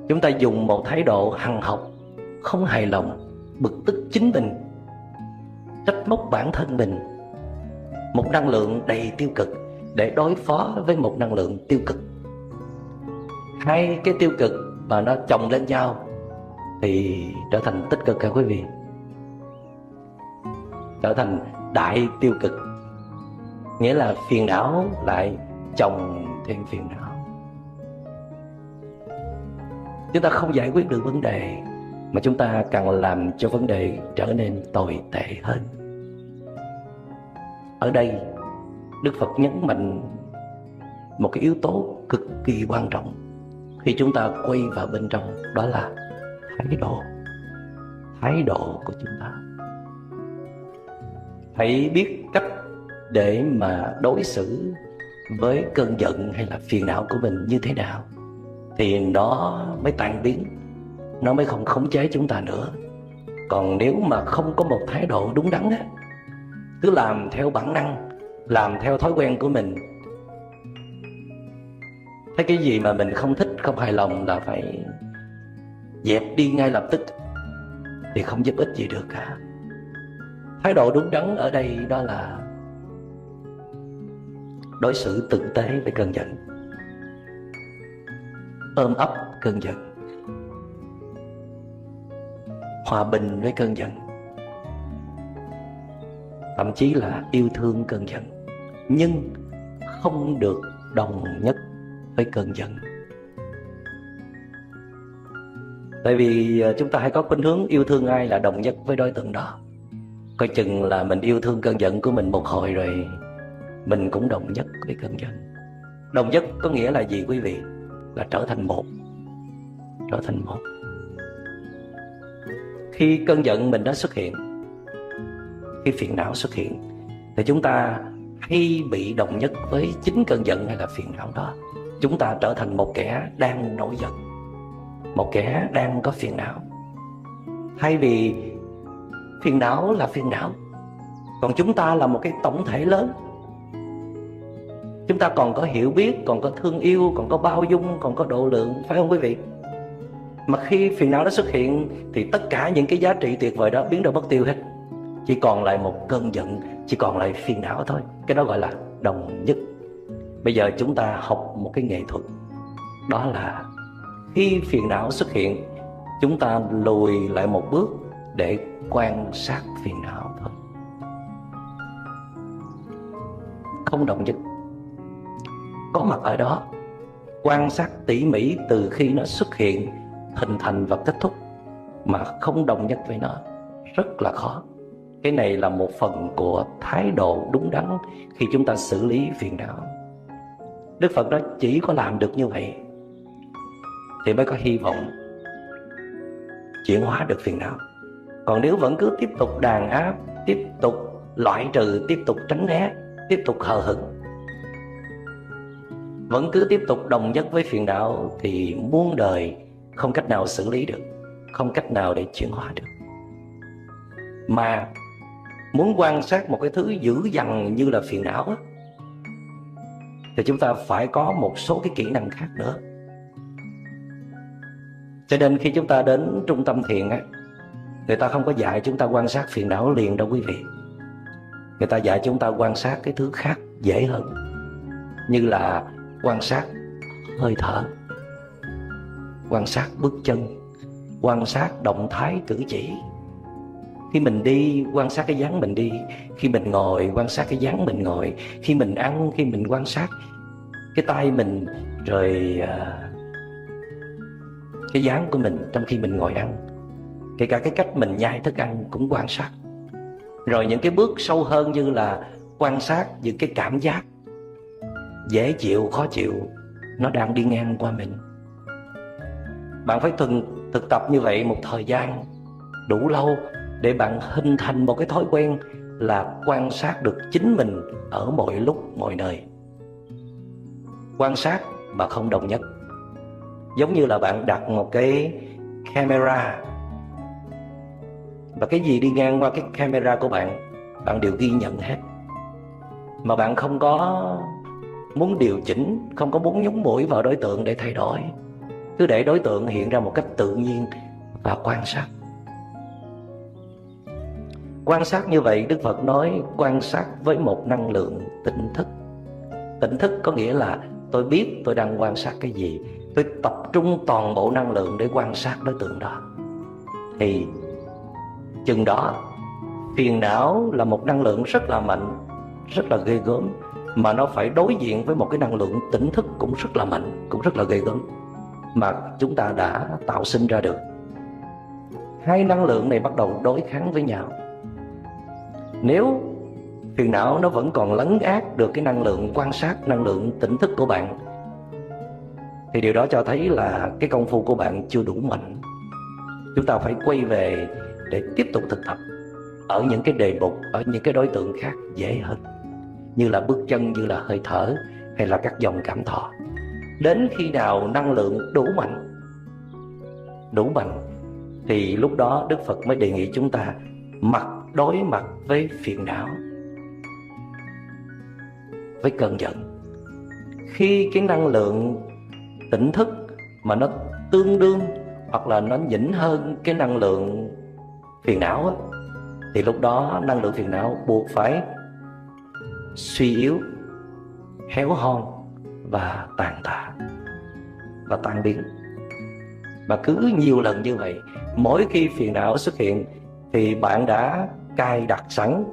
Chúng ta dùng một thái độ hằn học, không hài lòng, bực tức chính mình, trách móc bản thân mình, một năng lượng đầy tiêu cực để đối phó với một năng lượng tiêu cực. Hai cái tiêu cực mà nó chồng lên nhau thì trở thành tích cực cả quý vị, trở thành đại tiêu cực, nghĩa là phiền não lại chồng thêm phiền não. Chúng ta không giải quyết được vấn đề, mà chúng ta càng làm cho vấn đề trở nên tồi tệ hơn. Ở đây Đức Phật nhấn mạnh một cái yếu tố cực kỳ quan trọng khi chúng ta quay vào bên trong, đó là thái độ của chúng ta. Hãy biết cách để mà đối xử với cơn giận hay là phiền não của mình như thế nào thì nó mới tan biến, nó mới không khống chế chúng ta nữa. Còn nếu mà không có một thái độ đúng đắn á, cứ làm theo bản năng, làm theo thói quen của mình, thấy cái gì mà mình không thích, không hài lòng là phải dẹp đi ngay lập tức, thì không giúp ích gì được cả. Thái độ đúng đắn ở đây đó là đối xử tử tế với cơn giận, ôm ấp cơn giận, hòa bình với cơn giận, thậm chí là yêu thương cơn giận, nhưng không được đồng nhất với cơn giận. Tại vì chúng ta hay có khuynh hướng yêu thương ai là đồng nhất với đối tượng đó. coi chừng là mình yêu thương cơn giận của mình một hồi rồi mình cũng đồng nhất với cơn giận. Đồng nhất có nghĩa là gì quý vị? Là trở thành một. Trở thành một. Khi cơn giận mình đã xuất hiện, khi phiền não xuất hiện, thì chúng ta hay bị đồng nhất với chính cơn giận hay là phiền não đó. Chúng ta trở thành một kẻ đang nổi giận, một kẻ đang có phiền não. Thay vì phiền não là phiền não, còn chúng ta là một cái tổng thể lớn. Chúng ta còn có hiểu biết, còn có thương yêu, còn có bao dung, còn có độ lượng, phải không quý vị? Mà khi phiền não đó xuất hiện thì tất cả những cái giá trị tuyệt vời đó biến đổi mất tiêu hết. Chỉ còn lại một cơn giận, chỉ còn lại phiền não thôi. Cái đó gọi là đồng nhất. Bây giờ chúng ta học một cái nghệ thuật, đó là khi phiền não xuất hiện, chúng ta lùi lại một bước để quan sát phiền não thôi. Không đồng nhất, có mặt ở đó, quan sát tỉ mỉ từ khi nó xuất hiện, hình thành và kết thúc, mà không đồng nhất với nó rất là khó. Cái này là một phần của thái độ đúng đắn khi chúng ta xử lý phiền não. Đức Phật đó chỉ có làm được như vậy thì mới có hy vọng chuyển hóa được phiền não. Còn nếu vẫn cứ tiếp tục đàn áp, tiếp tục loại trừ, tiếp tục tránh né, tiếp tục hờ hững, vẫn cứ tiếp tục đồng nhất với phiền não, thì muôn đời không cách nào xử lý được, không cách nào để chuyển hóa được. Mà muốn quan sát một cái thứ dữ dằn như là phiền não á, thì chúng ta phải có một số cái kỹ năng khác nữa. Cho nên khi chúng ta đến trung tâm thiền á, người ta không có dạy chúng ta quan sát phiền não liền đâu quý vị. Người ta dạy chúng ta quan sát cái thứ khác dễ hơn, như là quan sát hơi thở, quan sát bước chân, quan sát động thái cử chỉ. Khi mình đi, quan sát cái dáng mình đi. Khi mình ngồi, quan sát cái dáng mình ngồi. Khi mình ăn, khi mình quan sát cái tay mình, rồi cái dáng của mình trong khi mình ngồi ăn. Kể cả cái cách mình nhai thức ăn cũng quan sát. Rồi những cái bước sâu hơn như là quan sát những cái cảm giác dễ chịu, khó chịu nó đang đi ngang qua mình. Bạn phải thực tập như vậy một thời gian đủ lâu để bạn hình thành một cái thói quen là quan sát được chính mình ở mọi lúc, mọi nơi. Quan sát mà không đồng nhất. Giống như là bạn đặt một cái camera, và cái gì đi ngang qua cái camera của bạn, bạn đều ghi nhận hết. Mà bạn không có muốn điều chỉnh, không có muốn nhúng mũi vào đối tượng để thay đổi. Cứ để đối tượng hiện ra một cách tự nhiên và quan sát. Quan sát như vậy, Đức Phật nói quan sát với một năng lượng tỉnh thức. Tỉnh thức có nghĩa là tôi biết tôi đang quan sát cái gì, tôi tập trung toàn bộ năng lượng để quan sát đối tượng đó. Thì chừng đó phiền não là một năng lượng rất là mạnh, rất là ghê gớm, mà nó phải đối diện với một cái năng lượng tỉnh thức cũng rất là mạnh, cũng rất là ghê gớm, mà chúng ta đã tạo sinh ra được. Hai năng lượng này bắt đầu đối kháng với nhau. Nếu phiền não nó vẫn còn lấn át được cái năng lượng quan sát, năng lượng tỉnh thức của bạn, thì điều đó cho thấy là cái công phu của bạn chưa đủ mạnh. Chúng ta phải quay về để tiếp tục thực tập ở những cái đề mục, ở những cái đối tượng khác dễ hơn, như là bước chân, như là hơi thở, hay là các dòng cảm thọ. Đến khi nào năng lượng đủ mạnh thì lúc đó Đức Phật mới đề nghị chúng ta đối mặt với phiền não, với cơn giận. Khi cái năng lượng tỉnh thức mà nó tương đương hoặc là nó nhỉnh hơn cái năng lượng phiền não á, thì lúc đó năng lượng phiền não buộc phải suy yếu, héo hon và tàn tạ và tan biến. Và cứ nhiều lần như vậy, mỗi khi phiền não xuất hiện thì bạn đã cài đặt sẵn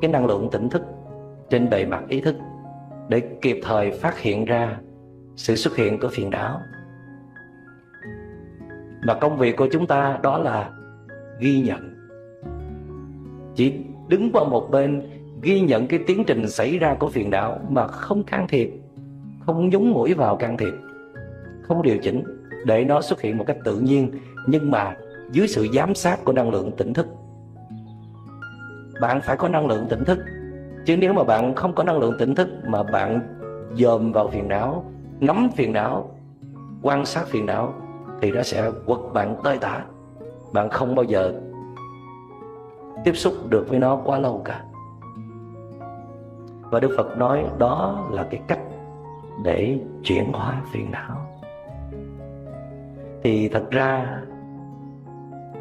cái năng lượng tỉnh thức trên bề mặt ý thức để kịp thời phát hiện ra sự xuất hiện của phiền não. Và công việc của chúng ta đó là ghi nhận. chỉ đứng qua một bên ghi nhận cái tiến trình xảy ra của phiền não mà không can thiệp, không nhúng mũi vào can thiệp, không điều chỉnh để nó xuất hiện một cách tự nhiên, nhưng mà dưới sự giám sát của năng lượng tỉnh thức. Bạn phải có năng lượng tỉnh thức, chứ nếu mà bạn không có năng lượng tỉnh thức mà bạn dòm vào phiền não, ngắm phiền não, quan sát phiền não, thì nó sẽ quật bạn tơi tả. Bạn không bao giờ tiếp xúc được với nó quá lâu cả. Và Đức Phật nói đó là cái cách để chuyển hóa phiền não. Thì thật ra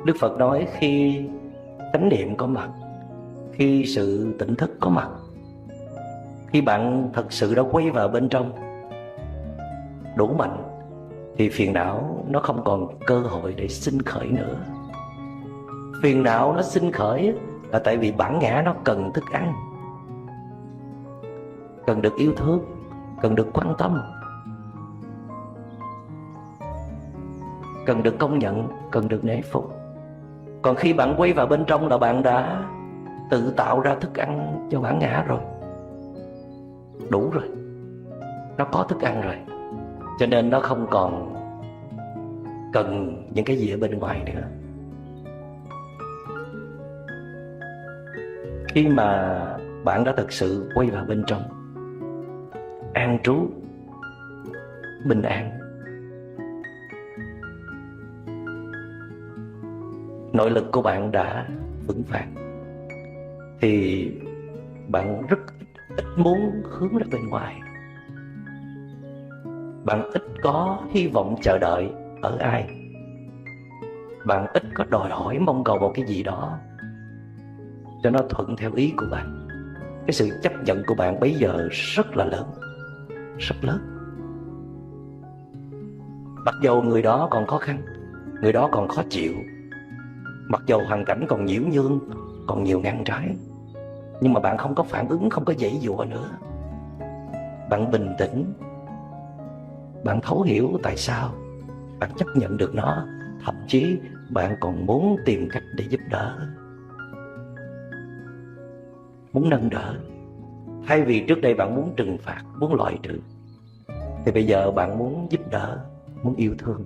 Đức Phật nói khi chánh niệm có mặt, khi sự tỉnh thức có mặt, khi bạn thật sự đã quay vào bên trong đủ mạnh, thì phiền não nó không còn cơ hội để sinh khởi nữa. Phiền não nó sinh khởi là tại vì bản ngã nó cần thức ăn, cần được yêu thương, cần được quan tâm, cần được công nhận, cần được nể phục. Còn khi bạn quay vào bên trong là bạn đã tự tạo ra thức ăn cho bản ngã rồi, đủ rồi, nó có thức ăn rồi, cho nên nó không còn cần những cái gì ở bên ngoài nữa. Khi mà bạn đã thực sự quay vào bên trong, an trú, bình an, nội lực của bạn đã vững vàng, thì bạn rất ít muốn hướng ra bên ngoài. Bạn ít có hy vọng chờ đợi ở ai. Bạn ít có đòi hỏi mong cầu một cái gì đó cho nó thuận theo ý của bạn. Cái sự chấp nhận của bạn bây giờ rất là lớn, rất lớn. Mặc dầu người đó còn khó khăn, người đó còn khó chịu, mặc dầu hoàn cảnh còn nhiễu nhương, còn nhiều ngang trái, nhưng mà bạn không có phản ứng, không có giãy giụa nữa. Bạn bình tĩnh, bạn thấu hiểu tại sao, bạn chấp nhận được nó, thậm chí bạn còn muốn tìm cách để giúp đỡ, muốn nâng đỡ. Thay vì trước đây bạn muốn trừng phạt, muốn loại trừ, thì bây giờ bạn muốn giúp đỡ, muốn yêu thương.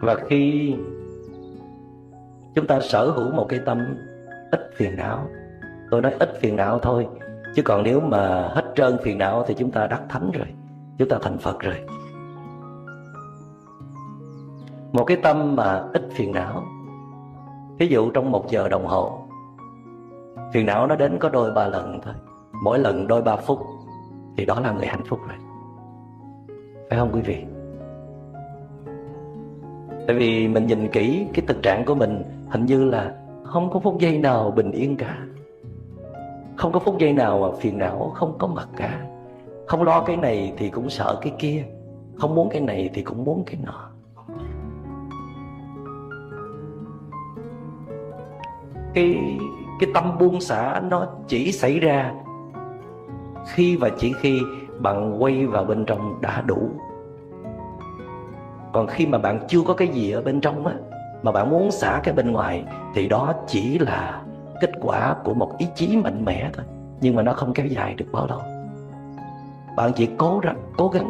Và khi chúng ta sở hữu một cái tâm ít phiền não, tôi nói ít phiền não thôi, chứ còn nếu mà hết trơn phiền não thì chúng ta đắc thánh rồi, chúng ta thành Phật rồi. Một cái tâm mà ít phiền não, ví dụ trong 1 giờ đồng hồ, phiền não nó đến có đôi 3 lần thôi, mỗi lần đôi 3 phút, thì đó là người hạnh phúc rồi. Phải không quý vị? Tại vì mình nhìn kỹ cái thực trạng của mình, hình như là không có phút giây nào bình yên cả, không có phút giây nào mà phiền não không có mặt cả. Không lo cái này thì cũng sợ cái kia, không muốn cái này thì cũng muốn cái nọ. Cái tâm buông xả nó chỉ xảy ra khi và chỉ khi bạn quay vào bên trong đã đủ. Còn khi mà bạn chưa có cái gì ở bên trong á, mà bạn muốn xả cái bên ngoài, thì đó chỉ là kết quả của một ý chí mạnh mẽ thôi, nhưng mà nó không kéo dài được bao lâu. Bạn chỉ cố gắng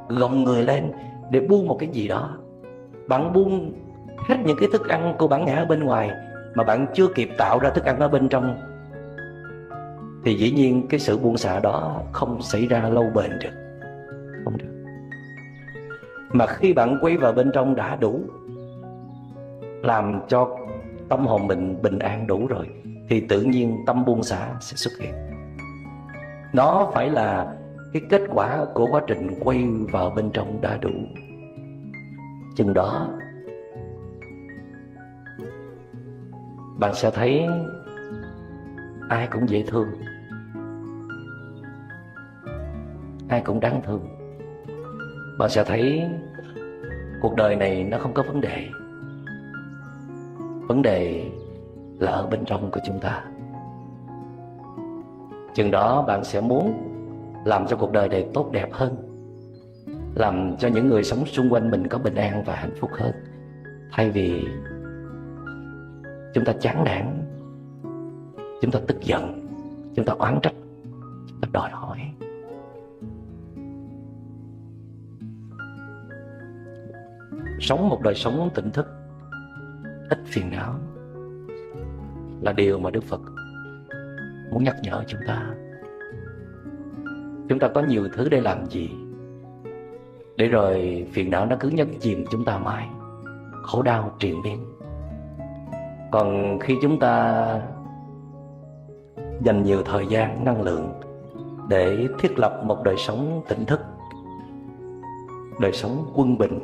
gồng người lên để buông một cái gì đó. Bạn buông hết những cái thức ăn của bản ngã ở bên ngoài mà bạn chưa kịp tạo ra thức ăn ở bên trong, thì dĩ nhiên cái sự buông xả đó không xảy ra lâu bền được, không được. Mà khi bạn quay vào bên trong đã đủ, làm cho tâm hồn mình bình an đủ rồi, thì tự nhiên tâm buông xả sẽ xuất hiện. Nó phải là cái kết quả của quá trình quay vào bên trong đã đủ. Chừng đó bạn sẽ thấy ai cũng dễ thương, ai cũng đáng thương. Bạn sẽ thấy cuộc đời này nó không có vấn đề. Vấn đề là ở bên trong của chúng ta. Chừng đó bạn sẽ muốn làm cho cuộc đời này tốt đẹp hơn, làm cho những người sống xung quanh mình có bình an và hạnh phúc hơn. Thay vì chúng ta chán nản, chúng ta tức giận, chúng ta oán trách, chúng ta đòi hỏi. Sống một đời sống tỉnh thức, ít phiền não là điều mà Đức Phật muốn nhắc nhở chúng ta. Chúng ta có nhiều thứ để làm gì, để rồi phiền não nó cứ nhấn chìm chúng ta mãi, khổ đau triền miên. Còn khi chúng ta dành nhiều thời gian, năng lượng để thiết lập một đời sống tỉnh thức, đời sống quân bình,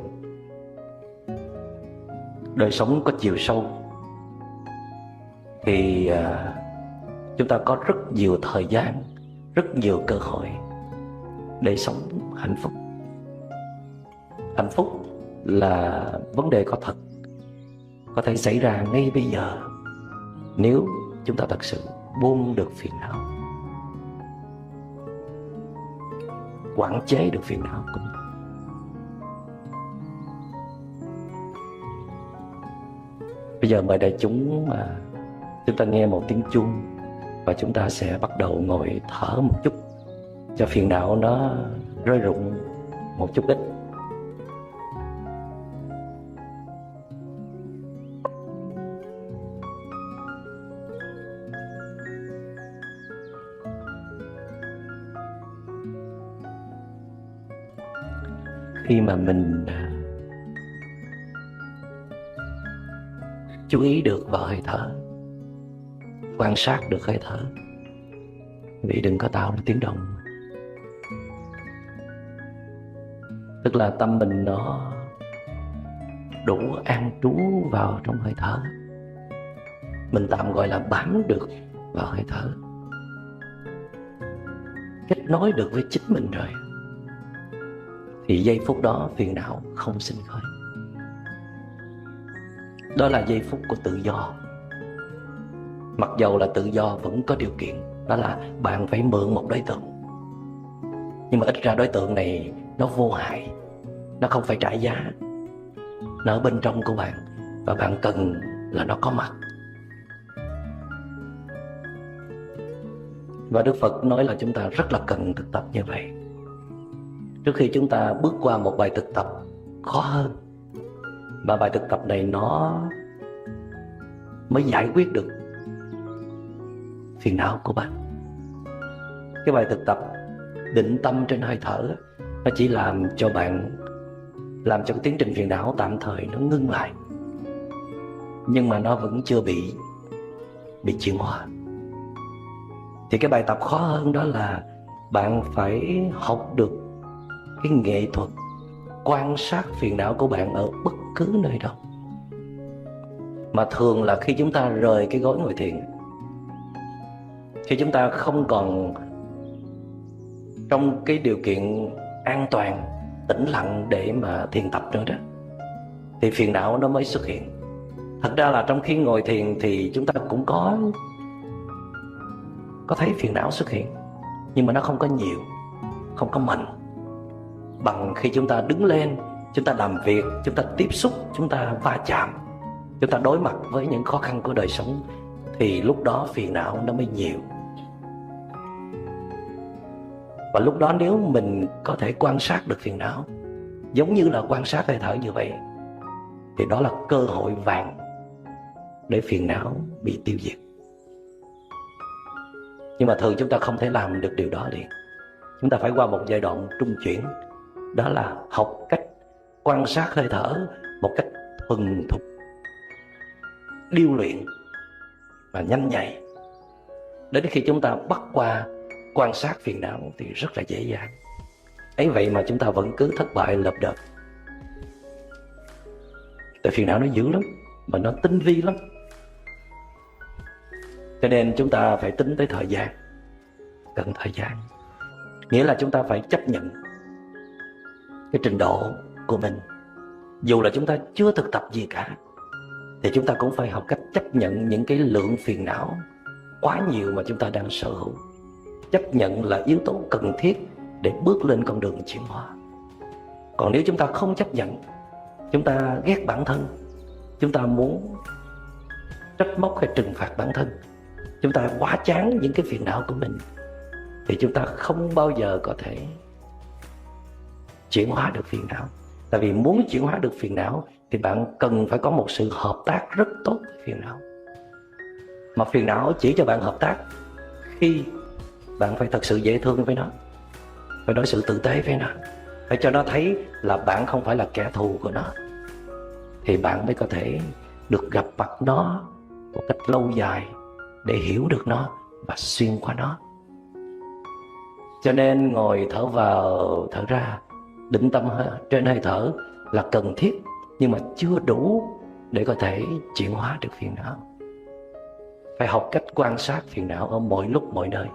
đời sống có chiều sâu, thì chúng ta có rất nhiều thời gian, rất nhiều cơ hội để sống hạnh phúc. Hạnh phúc là vấn đề có thật, có thể xảy ra ngay bây giờ nếu chúng ta thật sự buông được phiền não, quản chế được phiền não của mình. Bây giờ mời đại chúng mà chúng ta nghe một tiếng chuông, và chúng ta sẽ bắt đầu ngồi thở một chút cho phiền não nó rơi rụng một chút ít. Khi mà mình chú ý được vào hơi thở, quan sát được hơi thở, vì đừng có tạo ra tiếng động. Tức là tâm mình nó đủ an trú vào trong hơi thở, mình tạm gọi là bám được vào hơi thở, kết nối được với chính mình rồi, thì giây phút đó phiền não không sinh khởi. Đó là giây phút của tự do. Mặc dầu là tự do vẫn có điều kiện, đó là bạn phải mượn một đối tượng. Nhưng mà ít ra đối tượng này nó vô hại, nó không phải trả giá, nó ở bên trong của bạn, và bạn cần là nó có mặt. Và Đức Phật nói là chúng ta rất là cần thực tập như vậy. Trước khi chúng ta bước qua một bài thực tập khó hơn, mà bài thực tập này nó mới giải quyết được phiền não của bạn. Cái bài thực tập định tâm trên hơi thở, nó chỉ làm cho cái tiến trình phiền não tạm thời nó ngưng lại, nhưng mà nó vẫn chưa bị chuyển hóa. Thì cái bài tập khó hơn đó là bạn phải học được cái nghệ thuật quan sát phiền não của bạn ở bất cứ nơi đâu. Mà thường là khi chúng ta rời cái gối ngồi thiền, khi chúng ta không còn trong cái điều kiện an toàn, tĩnh lặng để mà thiền tập nữa đó, thì phiền não nó mới xuất hiện. Thật ra là trong khi ngồi thiền thì chúng ta cũng có thấy phiền não xuất hiện, nhưng mà nó không có nhiều, không có mạnh bằng khi chúng ta đứng lên, chúng ta làm việc, chúng ta tiếp xúc, chúng ta va chạm, chúng ta đối mặt với những khó khăn của đời sống, thì lúc đó phiền não nó mới nhiều. Và lúc đó nếu mình có thể quan sát được phiền não giống như là quan sát hơi thở như vậy, thì đó là cơ hội vàng để phiền não bị tiêu diệt. Nhưng mà thường chúng ta không thể làm được điều đó liền. Chúng ta phải qua một giai đoạn trung chuyển, đó là học cách quan sát hơi thở một cách thuần thục, điêu luyện và nhanh nhạy. Đến khi chúng ta bắt qua quan sát phiền não thì rất là dễ dàng. Ấy vậy mà chúng ta vẫn cứ thất bại lợp đợp. Tại phiền não nó dữ lắm, mà nó tinh vi lắm. Cho nên chúng ta phải tính tới thời gian, cần thời gian. Nghĩa là chúng ta phải chấp nhận cái trình độ của mình. Dù là chúng ta chưa thực tập gì cả, thì chúng ta cũng phải học cách chấp nhận những cái lượng phiền não quá nhiều mà chúng ta đang sở hữu. Chấp nhận là yếu tố cần thiết để bước lên con đường chuyển hóa. Còn nếu chúng ta không chấp nhận, chúng ta ghét bản thân, chúng ta muốn trách móc hay trừng phạt bản thân, chúng ta quá chán những cái phiền não của mình, thì chúng ta không bao giờ có thể chuyển hóa được phiền não. Tại vì muốn chuyển hóa được phiền não thì bạn cần phải có một sự hợp tác rất tốt với phiền não. Mà phiền não chỉ cho bạn hợp tác khi bạn phải thật sự dễ thương với nó, phải đối xử tử tế với nó, phải cho nó thấy là bạn không phải là kẻ thù của nó, thì bạn mới có thể được gặp mặt nó một cách lâu dài để hiểu được nó và xuyên qua nó. Cho nên ngồi thở vào thở ra, định tâm trên hơi thở là cần thiết, nhưng mà chưa đủ để có thể chuyển hóa được phiền não. Phải học cách quan sát phiền não ở mọi lúc mọi nơi.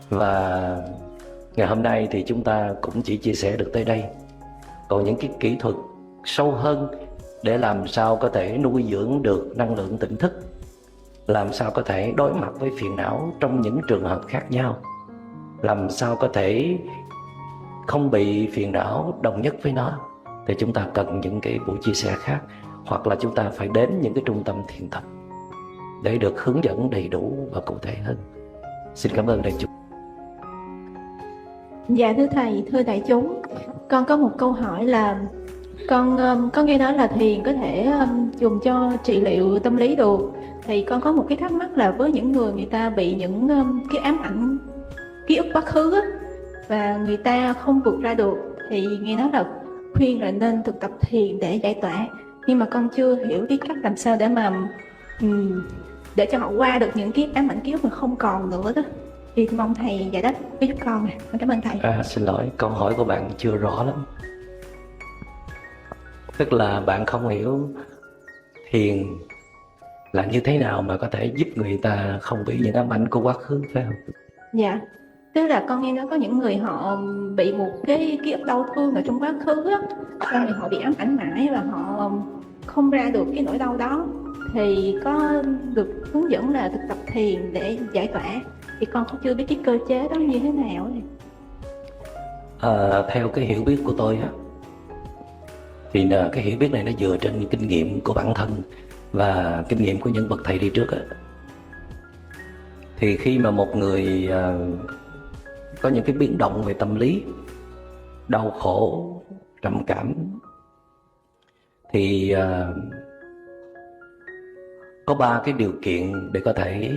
Và ngày hôm nay thì chúng ta cũng chỉ chia sẻ được tới đây. Còn những cái kỹ thuật sâu hơn để làm sao có thể nuôi dưỡng được năng lượng tỉnh thức, làm sao có thể đối mặt với phiền não trong những trường hợp khác nhau, làm sao có thể không bị phiền não đồng nhất với nó, thì chúng ta cần những cái buổi chia sẻ khác, hoặc là chúng ta phải đến những cái trung tâm thiền tập để được hướng dẫn đầy đủ và cụ thể hơn. Xin cảm ơn đại chúng. Dạ thưa thầy, thưa đại chúng, con có một câu hỏi là con có nghe nói là thiền có thể dùng cho trị liệu tâm lý được. Thì con có một cái thắc mắc là với những người ta bị những cái ám ảnh ký ức quá khứ á, và người ta không vượt ra được, thì nghe nói là khuyên là nên thực tập thiền để giải tỏa. Nhưng mà con chưa hiểu cái cách làm sao để mà để cho họ qua được những cái ám ảnh ký ức mà không còn nữa đó. Thì mong thầy giải đáp giúp con. Con cảm ơn thầy. Xin lỗi, câu hỏi của bạn chưa rõ lắm. Tức là bạn không hiểu thiền là như thế nào mà có thể giúp người ta không bị những ám ảnh của quá khứ, phải không? Dạ, tức là con nghe nói có những người họ bị một cái ký ức đau thương ở trong quá khứ á, xong rồi họ bị ám ảnh mãi và họ không ra được cái nỗi đau đó, thì có được hướng dẫn là thực tập thiền để giải tỏa. Thì con cũng chưa biết cái cơ chế đó như thế nào. Theo cái hiểu biết của tôi á, thì cái hiểu biết này nó dựa trên kinh nghiệm của bản thân và kinh nghiệm của những bậc thầy đi trước á. Thì khi mà một người có những cái biến động về tâm lý, đau khổ, trầm cảm, thì có 3 cái điều kiện để có thể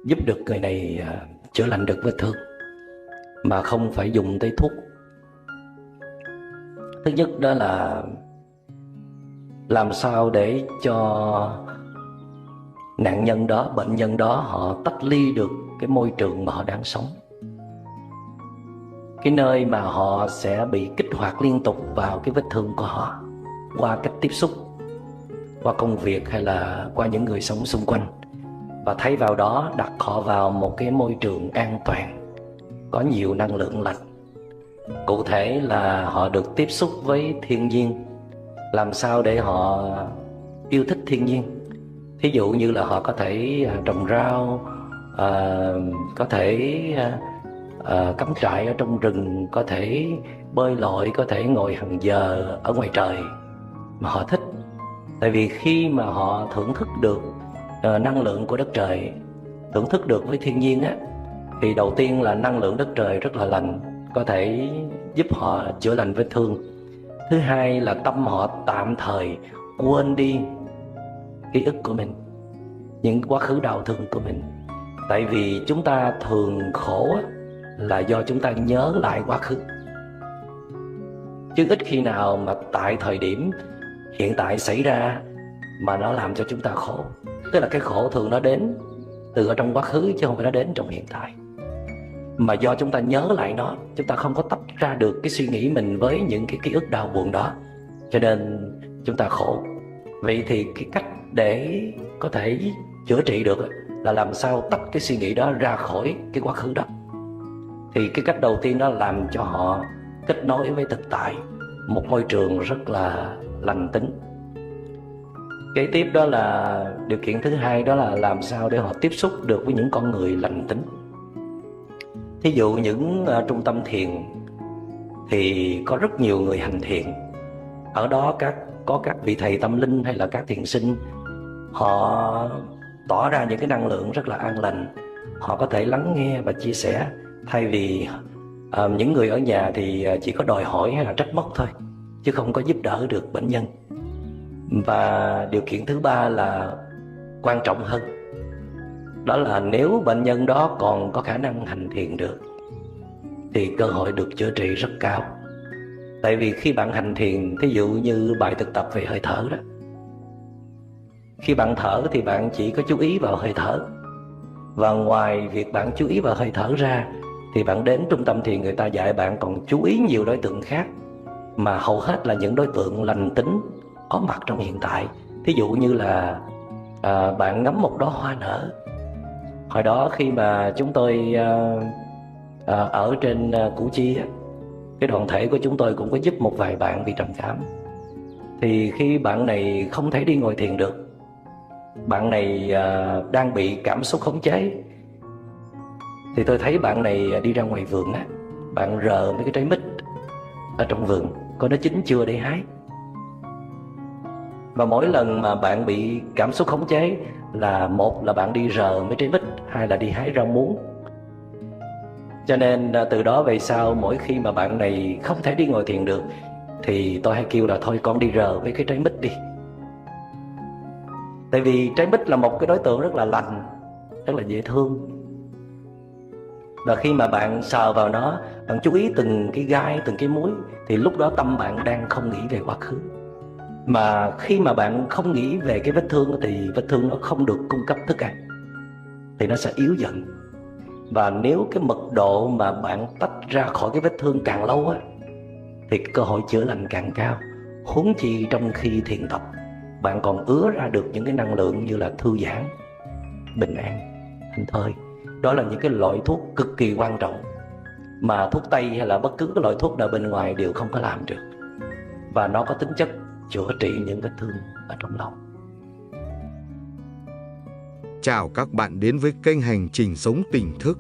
giúp được người này chữa lành được vết thương mà không phải dùng tới thuốc. Thứ nhất đó là làm sao để cho nạn nhân đó, bệnh nhân đó, họ tách ly được cái môi trường mà họ đang sống, cái nơi mà họ sẽ bị kích hoạt liên tục vào cái vết thương của họ qua cách tiếp xúc, qua công việc hay là qua những người sống xung quanh, và thay vào đó đặt họ vào một cái môi trường an toàn, có nhiều năng lượng lành. Cụ thể là họ được tiếp xúc với thiên nhiên, làm sao để họ yêu thích thiên nhiên. Thí dụ như là họ có thể trồng rau, có thể cắm trại ở trong rừng, có thể bơi lội, có thể ngồi hàng giờ ở ngoài trời mà họ thích. Tại vì khi mà họ thưởng thức được năng lượng của đất trời, thưởng thức được với thiên nhiên á, thì đầu tiên là năng lượng đất trời rất là lành, có thể giúp họ chữa lành vết thương. Thứ hai là tâm họ tạm thời quên đi ký ức của mình, những quá khứ đau thương của mình. Tại vì chúng ta thường khổ là do chúng ta nhớ lại quá khứ, chứ ít khi nào mà tại thời điểm hiện tại xảy ra mà nó làm cho chúng ta khổ. Tức là cái khổ thường nó đến từ ở trong quá khứ chứ không phải nó đến trong hiện tại. Mà do chúng ta nhớ lại nó, chúng ta không có tách ra được cái suy nghĩ mình với những cái ký ức đau buồn đó, cho nên chúng ta khổ. Vậy thì cái cách để có thể chữa trị được là làm sao tách cái suy nghĩ đó ra khỏi cái quá khứ đó. Thì cái cách đầu tiên đó là làm cho họ kết nối với thực tại, một môi trường rất là lành tính. Kế tiếp đó là điều kiện thứ hai, đó là làm sao để họ tiếp xúc được với những con người lành tính. Thí dụ những trung tâm thiền thì có rất nhiều người hành thiền, Ở đó có các vị thầy tâm linh hay là các thiền sinh, họ tỏ ra những cái năng lượng rất là an lành. Họ có thể lắng nghe và chia sẻ, thay vì những người ở nhà thì chỉ có đòi hỏi hay là trách móc thôi, chứ không có giúp đỡ được bệnh nhân. Và điều kiện thứ ba là quan trọng hơn, đó là nếu bệnh nhân đó còn có khả năng hành thiền được thì cơ hội được chữa trị rất cao. Tại vì khi bạn hành thiền, thí dụ như bài thực tập về hơi thở đó, khi bạn thở thì bạn chỉ có chú ý vào hơi thở. Và ngoài việc bạn chú ý vào hơi thở ra, thì bạn đến trung tâm thiền, người ta dạy bạn còn chú ý nhiều đối tượng khác, mà hầu hết là những đối tượng lành tính có mặt trong hiện tại. Thí dụ như là bạn ngắm một đóa hoa nở. Hồi đó khi mà chúng tôi ở trên Củ Chi, cái đoàn thể của chúng tôi cũng có giúp một vài bạn bị trầm cảm. Thì khi bạn này không thể đi ngồi thiền được, bạn này đang bị cảm xúc khống chế, thì tôi thấy bạn này đi ra ngoài vườn á, bạn rờ mấy cái trái mít ở trong vườn coi nó chín chưa để hái. Và mỗi lần mà bạn bị cảm xúc khống chế là một là bạn đi rờ mấy trái mít, hai là đi hái rau muống. Cho nên từ đó về sau, mỗi khi mà bạn này không thể đi ngồi thiền được thì tôi hay kêu là thôi con đi rờ với cái trái mít đi. Tại vì trái mít là một cái đối tượng rất là lành, rất là dễ thương. Và khi mà bạn sờ vào nó, bạn chú ý từng cái gai, từng cái múi, thì lúc đó tâm bạn đang không nghĩ về quá khứ. Mà khi mà bạn không nghĩ về cái vết thương thì vết thương nó không được cung cấp thức ăn, thì nó sẽ yếu dần. Và nếu cái mật độ mà bạn tách ra khỏi cái vết thương càng lâu á, thì cơ hội chữa lành càng cao. Huống chi trong khi thiền tập, bạn còn ứa ra được những cái năng lượng như là thư giãn, bình an, thảnh thơi. Đó là những cái loại thuốc cực kỳ quan trọng mà thuốc Tây hay là bất cứ cái loại thuốc nào bên ngoài đều không có làm được. Và nó có tính chất chữa trị những vết thương ở trong lòng. Chào các bạn đến với kênh Hành Trình Sống Tỉnh Thức.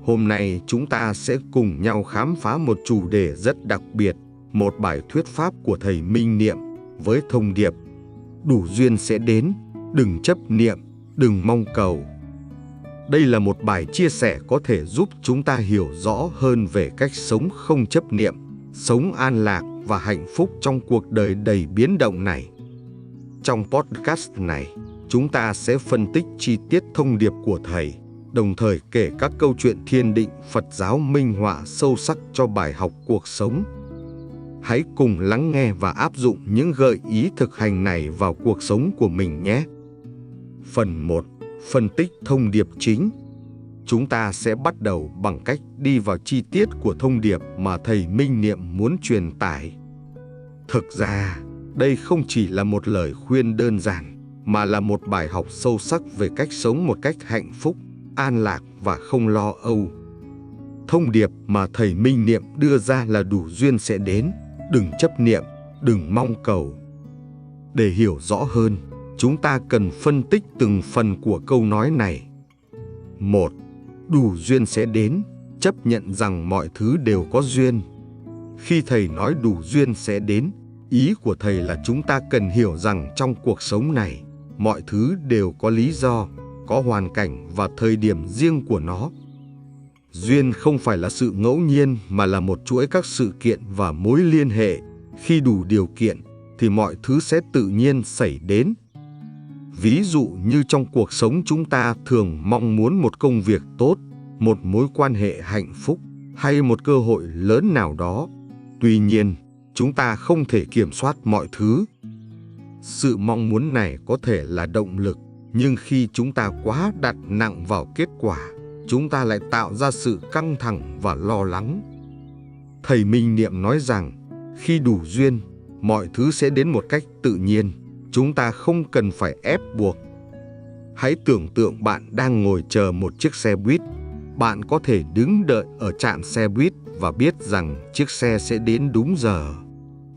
Hôm nay chúng ta sẽ cùng nhau khám phá một chủ đề rất đặc biệt, một bài thuyết pháp của thầy Minh Niệm với thông điệp: đủ duyên sẽ đến, đừng chấp niệm, đừng mong cầu. Đây là một bài chia sẻ có thể giúp chúng ta hiểu rõ hơn về cách sống không chấp niệm, sống an lạc và hạnh phúc trong cuộc đời đầy biến động này. Trong podcast này, chúng ta sẽ phân tích chi tiết thông điệp của thầy, đồng thời kể các câu chuyện thiền định Phật giáo minh họa sâu sắc cho bài học cuộc sống. Hãy cùng lắng nghe và áp dụng những gợi ý thực hành này vào cuộc sống của mình nhé. Phần 1. Phân tích thông điệp chính. Chúng ta sẽ bắt đầu bằng cách đi vào chi tiết của thông điệp mà thầy Minh Niệm muốn truyền tải. Thực ra, đây không chỉ là một lời khuyên đơn giản, mà là một bài học sâu sắc về cách sống một cách hạnh phúc, an lạc và không lo âu. Thông điệp mà thầy Minh Niệm đưa ra là đủ duyên sẽ đến, đừng chấp niệm, đừng mong cầu. Để hiểu rõ hơn, chúng ta cần phân tích từng phần của câu nói này. 1. Đủ duyên sẽ đến, chấp nhận rằng mọi thứ đều có duyên. Khi thầy nói đủ duyên sẽ đến, ý của thầy là chúng ta cần hiểu rằng trong cuộc sống này, mọi thứ đều có lý do, có hoàn cảnh và thời điểm riêng của nó. Duyên không phải là sự ngẫu nhiên mà là một chuỗi các sự kiện và mối liên hệ. Khi đủ điều kiện thì mọi thứ sẽ tự nhiên xảy đến. Ví dụ như trong cuộc sống chúng ta thường mong muốn một công việc tốt, một mối quan hệ hạnh phúc hay một cơ hội lớn nào đó. Tuy nhiên, chúng ta không thể kiểm soát mọi thứ. Sự mong muốn này có thể là động lực, nhưng khi chúng ta quá đặt nặng vào kết quả, chúng ta lại tạo ra sự căng thẳng và lo lắng. Thầy Minh Niệm nói rằng, khi đủ duyên, mọi thứ sẽ đến một cách tự nhiên. Chúng ta không cần phải ép buộc. Hãy tưởng tượng bạn đang ngồi chờ một chiếc xe buýt. Bạn có thể đứng đợi ở trạm xe buýt và biết rằng chiếc xe sẽ đến đúng giờ.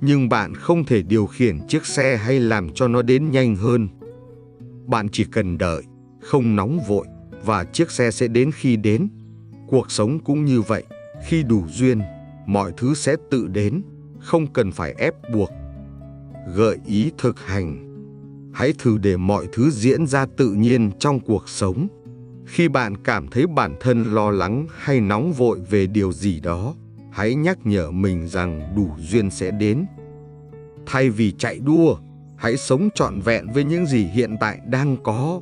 Nhưng bạn không thể điều khiển chiếc xe hay làm cho nó đến nhanh hơn. Bạn chỉ cần đợi, không nóng vội, và chiếc xe sẽ đến khi đến. Cuộc sống cũng như vậy. Khi đủ duyên, mọi thứ sẽ tự đến, không cần phải ép buộc. Gợi ý thực hành. Hãy thử để mọi thứ diễn ra tự nhiên trong cuộc sống. Khi bạn cảm thấy bản thân lo lắng hay nóng vội về điều gì đó, hãy nhắc nhở mình rằng đủ duyên sẽ đến. Thay vì chạy đua, hãy sống trọn vẹn với những gì hiện tại đang có.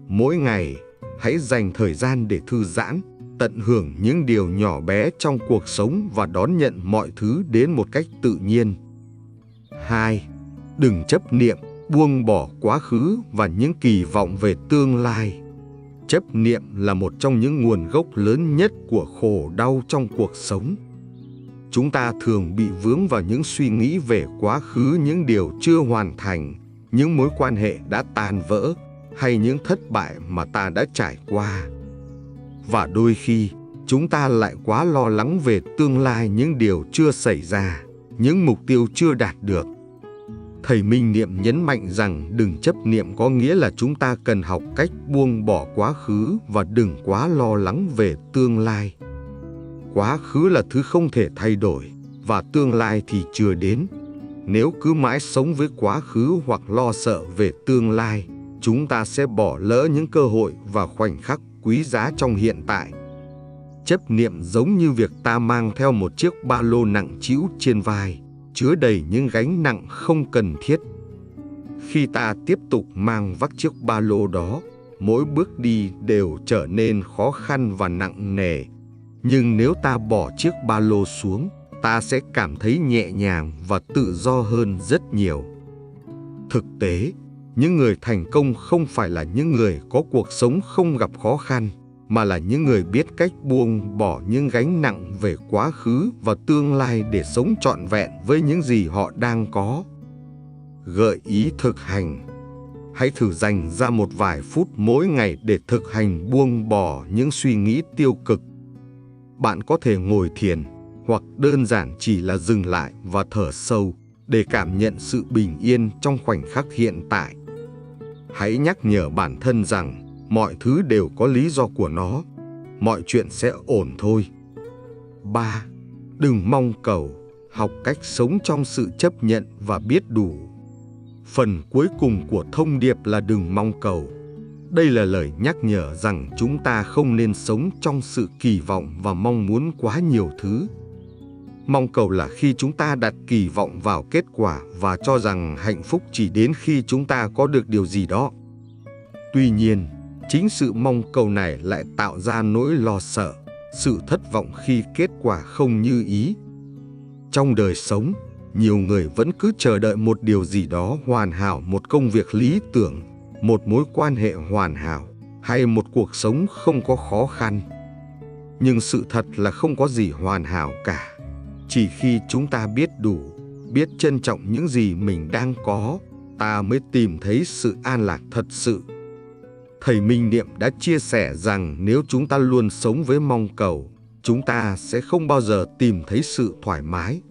Mỗi ngày, hãy dành thời gian để thư giãn, tận hưởng những điều nhỏ bé trong cuộc sống và đón nhận mọi thứ đến một cách tự nhiên. 2. Đừng chấp niệm, buông bỏ quá khứ và những kỳ vọng về tương lai. Chấp niệm là một trong những nguồn gốc lớn nhất của khổ đau trong cuộc sống. Chúng ta thường bị vướng vào những suy nghĩ về quá khứ, những điều chưa hoàn thành, những mối quan hệ đã tan vỡ, hay những thất bại mà ta đã trải qua. Và đôi khi, chúng ta lại quá lo lắng về tương lai, những điều chưa xảy ra, những mục tiêu chưa đạt được. Thầy Minh Niệm nhấn mạnh rằng đừng chấp niệm có nghĩa là chúng ta cần học cách buông bỏ quá khứ và đừng quá lo lắng về tương lai. Quá khứ là thứ không thể thay đổi và tương lai thì chưa đến. Nếu cứ mãi sống với quá khứ hoặc lo sợ về tương lai, chúng ta sẽ bỏ lỡ những cơ hội và khoảnh khắc quý giá trong hiện tại. Chấp niệm giống như việc ta mang theo một chiếc ba lô nặng trĩu trên vai, chứa đầy những gánh nặng không cần thiết. Khi ta tiếp tục mang vác chiếc ba lô đó, mỗi bước đi đều trở nên khó khăn và nặng nề. Nhưng nếu ta bỏ chiếc ba lô xuống, ta sẽ cảm thấy nhẹ nhàng và tự do hơn rất nhiều. Thực tế, những người thành công không phải là những người có cuộc sống không gặp khó khăn, mà là những người biết cách buông bỏ những gánh nặng về quá khứ và tương lai để sống trọn vẹn với những gì họ đang có. Gợi ý thực hành. Hãy thử dành ra một vài phút mỗi ngày để thực hành buông bỏ những suy nghĩ tiêu cực. Bạn có thể ngồi thiền, hoặc đơn giản chỉ là dừng lại và thở sâu để cảm nhận sự bình yên trong khoảnh khắc hiện tại. Hãy nhắc nhở bản thân rằng mọi thứ đều có lý do của nó. Mọi chuyện sẽ ổn thôi. 3. Đừng mong cầu, học cách sống trong sự chấp nhận và biết đủ. Phần cuối cùng của thông điệp là đừng mong cầu. Đây là lời nhắc nhở rằng chúng ta không nên sống trong sự kỳ vọng và mong muốn quá nhiều thứ. Mong cầu là khi chúng ta đặt kỳ vọng vào kết quả và cho rằng hạnh phúc chỉ đến khi chúng ta có được điều gì đó. Tuy nhiên, chính sự mong cầu này lại tạo ra nỗi lo sợ, sự thất vọng khi kết quả không như ý. Trong đời sống, nhiều người vẫn cứ chờ đợi một điều gì đó hoàn hảo, một công việc lý tưởng, một mối quan hệ hoàn hảo, hay một cuộc sống không có khó khăn. Nhưng sự thật là không có gì hoàn hảo cả. Chỉ khi chúng ta biết đủ, biết trân trọng những gì mình đang có, ta mới tìm thấy sự an lạc thật sự. Thầy Minh Niệm đã chia sẻ rằng nếu chúng ta luôn sống với mong cầu, chúng ta sẽ không bao giờ tìm thấy sự thoải mái.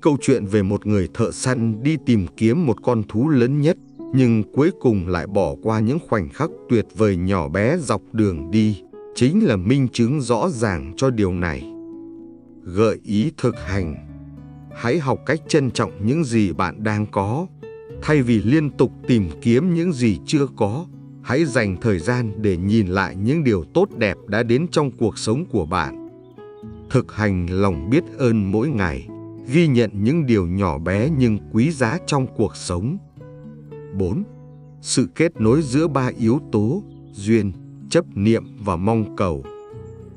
Câu chuyện về một người thợ săn đi tìm kiếm một con thú lớn nhất, nhưng cuối cùng lại bỏ qua những khoảnh khắc tuyệt vời nhỏ bé dọc đường đi, chính là minh chứng rõ ràng cho điều này. Gợi ý thực hành. Hãy học cách trân trọng những gì bạn đang có. Thay vì liên tục tìm kiếm những gì chưa có, hãy dành thời gian để nhìn lại những điều tốt đẹp đã đến trong cuộc sống của bạn. Thực hành lòng biết ơn mỗi ngày, ghi nhận những điều nhỏ bé nhưng quý giá trong cuộc sống. 4. Sự kết nối giữa 3 yếu tố: duyên, chấp niệm và mong cầu.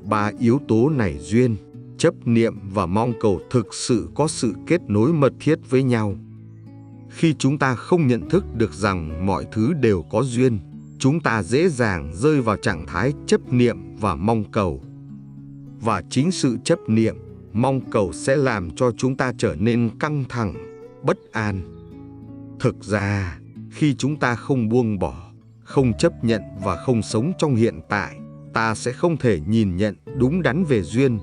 3 yếu tố này, duyên, chấp niệm và mong cầu, thực sự có sự kết nối mật thiết với nhau. Khi chúng ta không nhận thức được rằng mọi thứ đều có duyên, chúng ta dễ dàng rơi vào trạng thái chấp niệm và mong cầu. Và chính sự chấp niệm, mong cầu sẽ làm cho chúng ta trở nên căng thẳng, bất an. Thực ra, khi chúng ta không buông bỏ, không chấp nhận và không sống trong hiện tại, ta sẽ không thể nhìn nhận đúng đắn về duyên.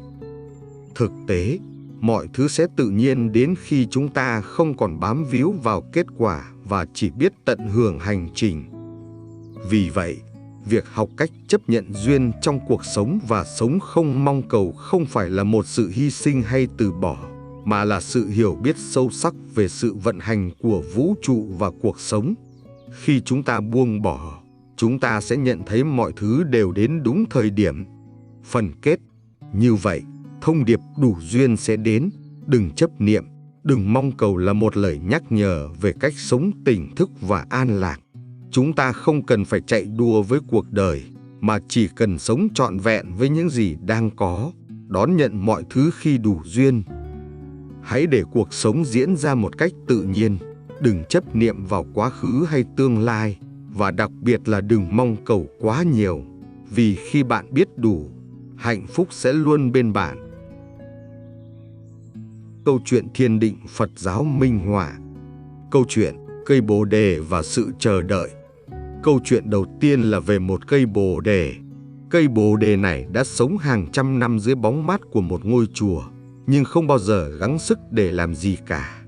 Thực tế, mọi thứ sẽ tự nhiên đến khi chúng ta không còn bám víu vào kết quả và chỉ biết tận hưởng hành trình. Vì vậy, việc học cách chấp nhận duyên trong cuộc sống và sống không mong cầu không phải là một sự hy sinh hay từ bỏ, mà là sự hiểu biết sâu sắc về sự vận hành của vũ trụ và cuộc sống. Khi chúng ta buông bỏ, chúng ta sẽ nhận thấy mọi thứ đều đến đúng thời điểm. Phần kết: như vậy, thông điệp đủ duyên sẽ đến. Đừng chấp niệm, đừng mong cầu là một lời nhắc nhở về cách sống tỉnh thức và an lạc. Chúng ta không cần phải chạy đua với cuộc đời, mà chỉ cần sống trọn vẹn với những gì đang có, đón nhận mọi thứ khi đủ duyên. Hãy để cuộc sống diễn ra một cách tự nhiên, đừng chấp niệm vào quá khứ hay tương lai, và đặc biệt là đừng mong cầu quá nhiều, vì khi bạn biết đủ, hạnh phúc sẽ luôn bên bạn. Câu chuyện thiền định Phật giáo minh họa. Câu chuyện cây bồ đề và sự chờ đợi. Câu chuyện đầu tiên là về một cây bồ đề. Cây bồ đề này đã sống hàng trăm năm dưới bóng mát của một ngôi chùa, nhưng không bao giờ gắng sức để làm gì cả.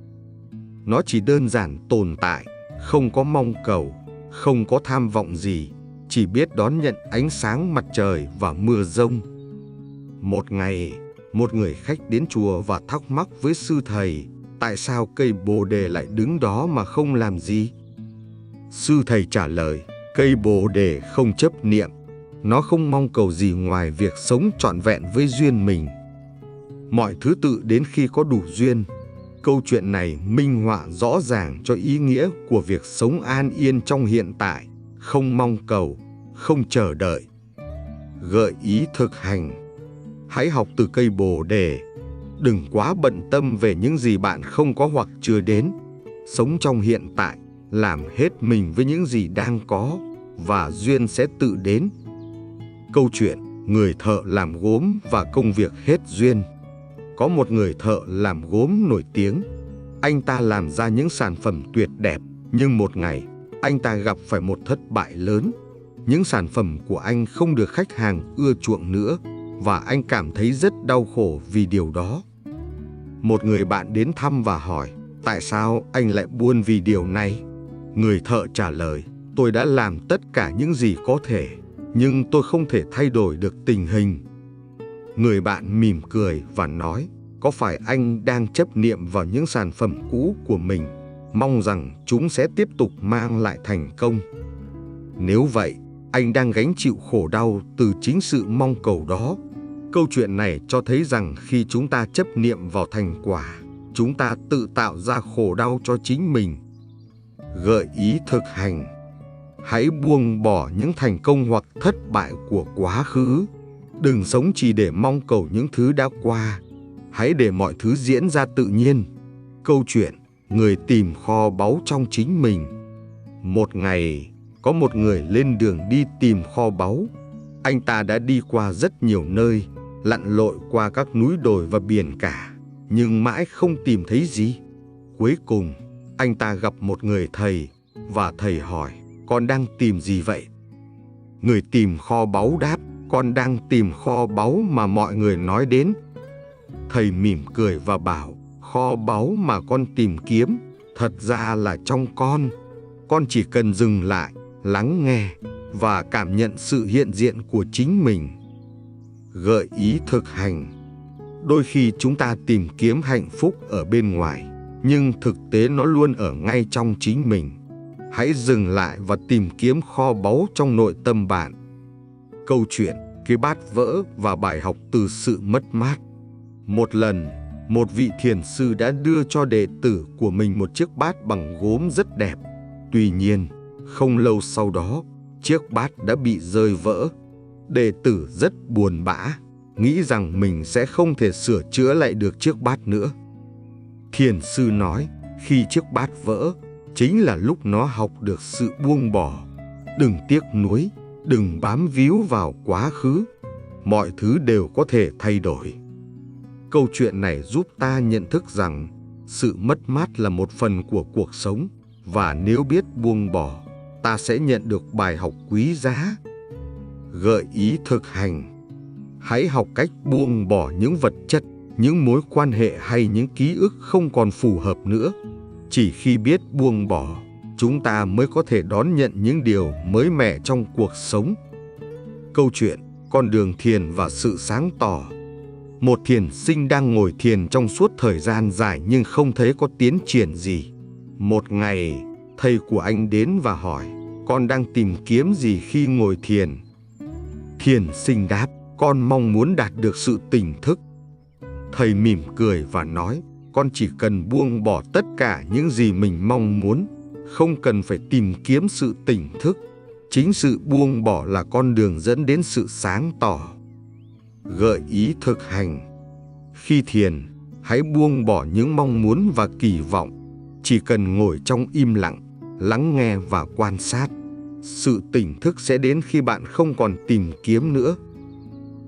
Nó chỉ đơn giản tồn tại, không có mong cầu, không có tham vọng gì, chỉ biết đón nhận ánh sáng mặt trời và mưa giông. Một ngày, một người khách đến chùa và thắc mắc với sư thầy, tại sao cây bồ đề lại đứng đó mà không làm gì? Sư thầy trả lời, cây bồ đề không chấp niệm, nó không mong cầu gì ngoài việc sống trọn vẹn với duyên mình. Mọi thứ tự đến khi có đủ duyên. Câu chuyện này minh họa rõ ràng cho ý nghĩa của việc sống an yên trong hiện tại, không mong cầu, không chờ đợi. Gợi ý thực hành. Hãy học từ cây bồ đề. Đừng quá bận tâm về những gì bạn không có hoặc chưa đến. Sống trong hiện tại, làm hết mình với những gì đang có, và duyên sẽ tự đến. Câu chuyện người thợ làm gốm và công việc hết duyên. Có một người thợ làm gốm nổi tiếng. Anh ta làm ra những sản phẩm tuyệt đẹp, nhưng một ngày, anh ta gặp phải một thất bại lớn. Những sản phẩm của anh không được khách hàng ưa chuộng nữa, và anh cảm thấy rất đau khổ vì điều đó. Một người bạn đến thăm và hỏi, tại sao anh lại buồn vì điều này? Người thợ trả lời, tôi đã làm tất cả những gì có thể, nhưng tôi không thể thay đổi được tình hình. Người bạn mỉm cười và nói, có phải anh đang chấp niệm vào những sản phẩm cũ của mình, mong rằng chúng sẽ tiếp tục mang lại thành công? Nếu vậy, anh đang gánh chịu khổ đau từ chính sự mong cầu đó. Câu chuyện này cho thấy rằng khi chúng ta chấp niệm vào thành quả, chúng ta tự tạo ra khổ đau cho chính mình. Gợi ý thực hành. Hãy buông bỏ những thành công hoặc thất bại của quá khứ. Đừng sống chỉ để mong cầu những thứ đã qua. Hãy để mọi thứ diễn ra tự nhiên. Câu chuyện người tìm kho báu trong chính mình. Một ngày, có một người lên đường đi tìm kho báu. Anh ta đã đi qua rất nhiều nơi, lặn lội qua các núi đồi và biển cả, nhưng mãi không tìm thấy gì. Cuối cùng, anh ta gặp một người thầy, và thầy hỏi, con đang tìm gì vậy? Người tìm kho báu đáp, con đang tìm kho báu mà mọi người nói đến. Thầy mỉm cười và bảo, kho báu mà con tìm kiếm, thật ra là trong con. Con chỉ cần dừng lại, lắng nghe, và cảm nhận sự hiện diện của chính mình. Gợi ý thực hành. Đôi khi chúng ta tìm kiếm hạnh phúc ở bên ngoài, nhưng thực tế nó luôn ở ngay trong chính mình. Hãy dừng lại và tìm kiếm kho báu trong nội tâm bạn. Câu chuyện cái bát vỡ và bài học từ sự mất mát. Một lần, một vị thiền sư đã đưa cho đệ tử của mình một chiếc bát bằng gốm rất đẹp. Tuy nhiên, không lâu sau đó, chiếc bát đã bị rơi vỡ. Đệ tử rất buồn bã, nghĩ rằng mình sẽ không thể sửa chữa lại được chiếc bát nữa. Thiền sư nói, khi chiếc bát vỡ, chính là lúc nó học được sự buông bỏ. Đừng tiếc nuối, đừng bám víu vào quá khứ. Mọi thứ đều có thể thay đổi. Câu chuyện này giúp ta nhận thức rằng sự mất mát là một phần của cuộc sống, và nếu biết buông bỏ, ta sẽ nhận được bài học quý giá. Gợi ý thực hành. Hãy học cách buông bỏ những vật chất, những mối quan hệ hay những ký ức không còn phù hợp nữa. Chỉ khi biết buông bỏ, chúng ta mới có thể đón nhận những điều mới mẻ trong cuộc sống. Câu chuyện con đường thiền và sự sáng tỏ. Một thiền sinh đang ngồi thiền trong suốt thời gian dài nhưng không thấy có tiến triển gì. Một ngày, thầy của anh đến và hỏi, con đang tìm kiếm gì khi ngồi thiền? Thiền sinh đáp, con mong muốn đạt được sự tỉnh thức. Thầy mỉm cười và nói, con chỉ cần buông bỏ tất cả những gì mình mong muốn, không cần phải tìm kiếm sự tỉnh thức. Chính sự buông bỏ là con đường dẫn đến sự sáng tỏ. Gợi ý thực hành. Khi thiền, hãy buông bỏ những mong muốn và kỳ vọng. Chỉ cần ngồi trong im lặng, lắng nghe và quan sát. Sự tỉnh thức sẽ đến khi bạn không còn tìm kiếm nữa.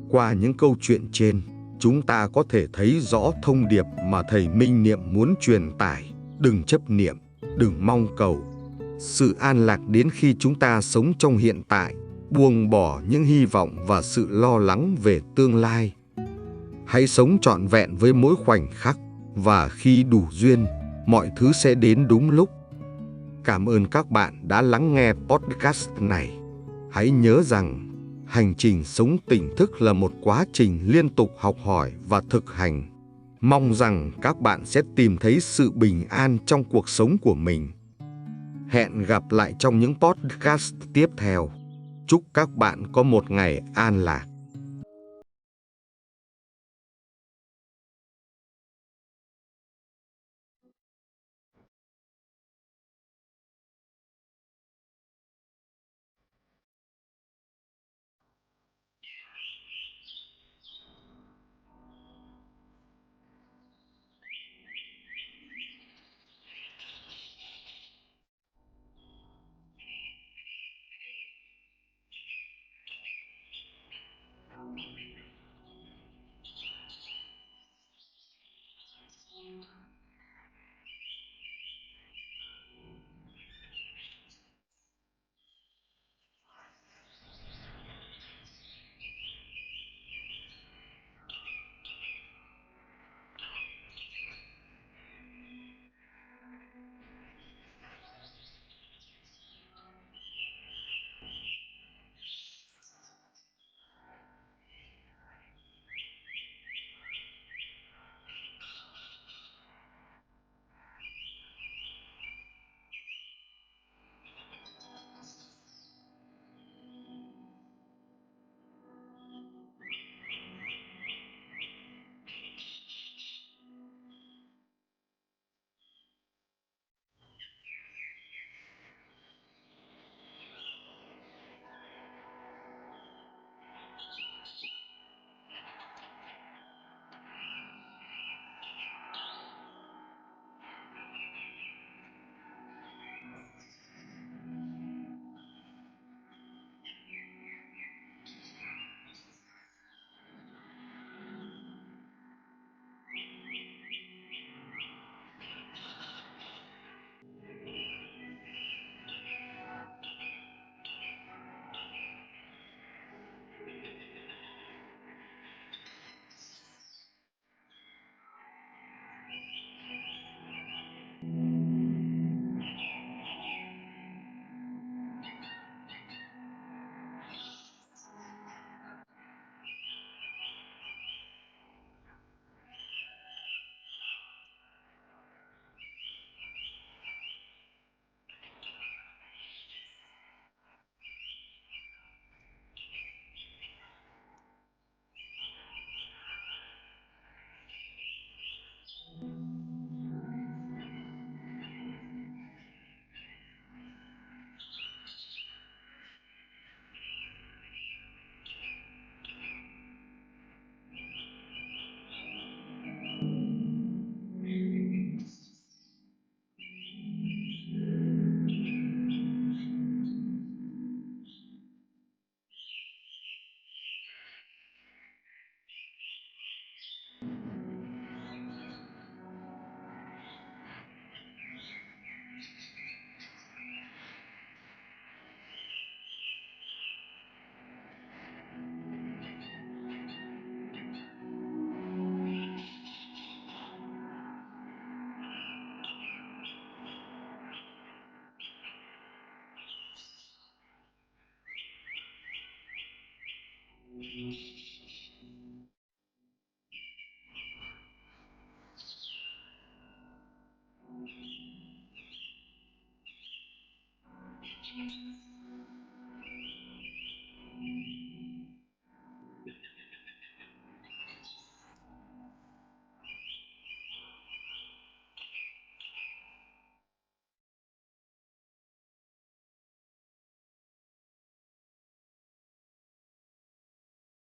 Qua những câu chuyện trên, chúng ta có thể thấy rõ thông điệp mà thầy Minh Niệm muốn truyền tải. Đừng chấp niệm, đừng mong cầu. Sự an lạc đến khi chúng ta sống trong hiện tại, buông bỏ những hy vọng và sự lo lắng về tương lai. Hãy sống trọn vẹn với mỗi khoảnh khắc, và khi đủ duyên, mọi thứ sẽ đến đúng lúc. Cảm ơn các bạn đã lắng nghe podcast này. Hãy nhớ rằng, hành trình sống tỉnh thức là một quá trình liên tục học hỏi và thực hành. Mong rằng các bạn sẽ tìm thấy sự bình an trong cuộc sống của mình. Hẹn gặp lại trong những podcast tiếp theo. Chúc các bạn có một ngày an lạc.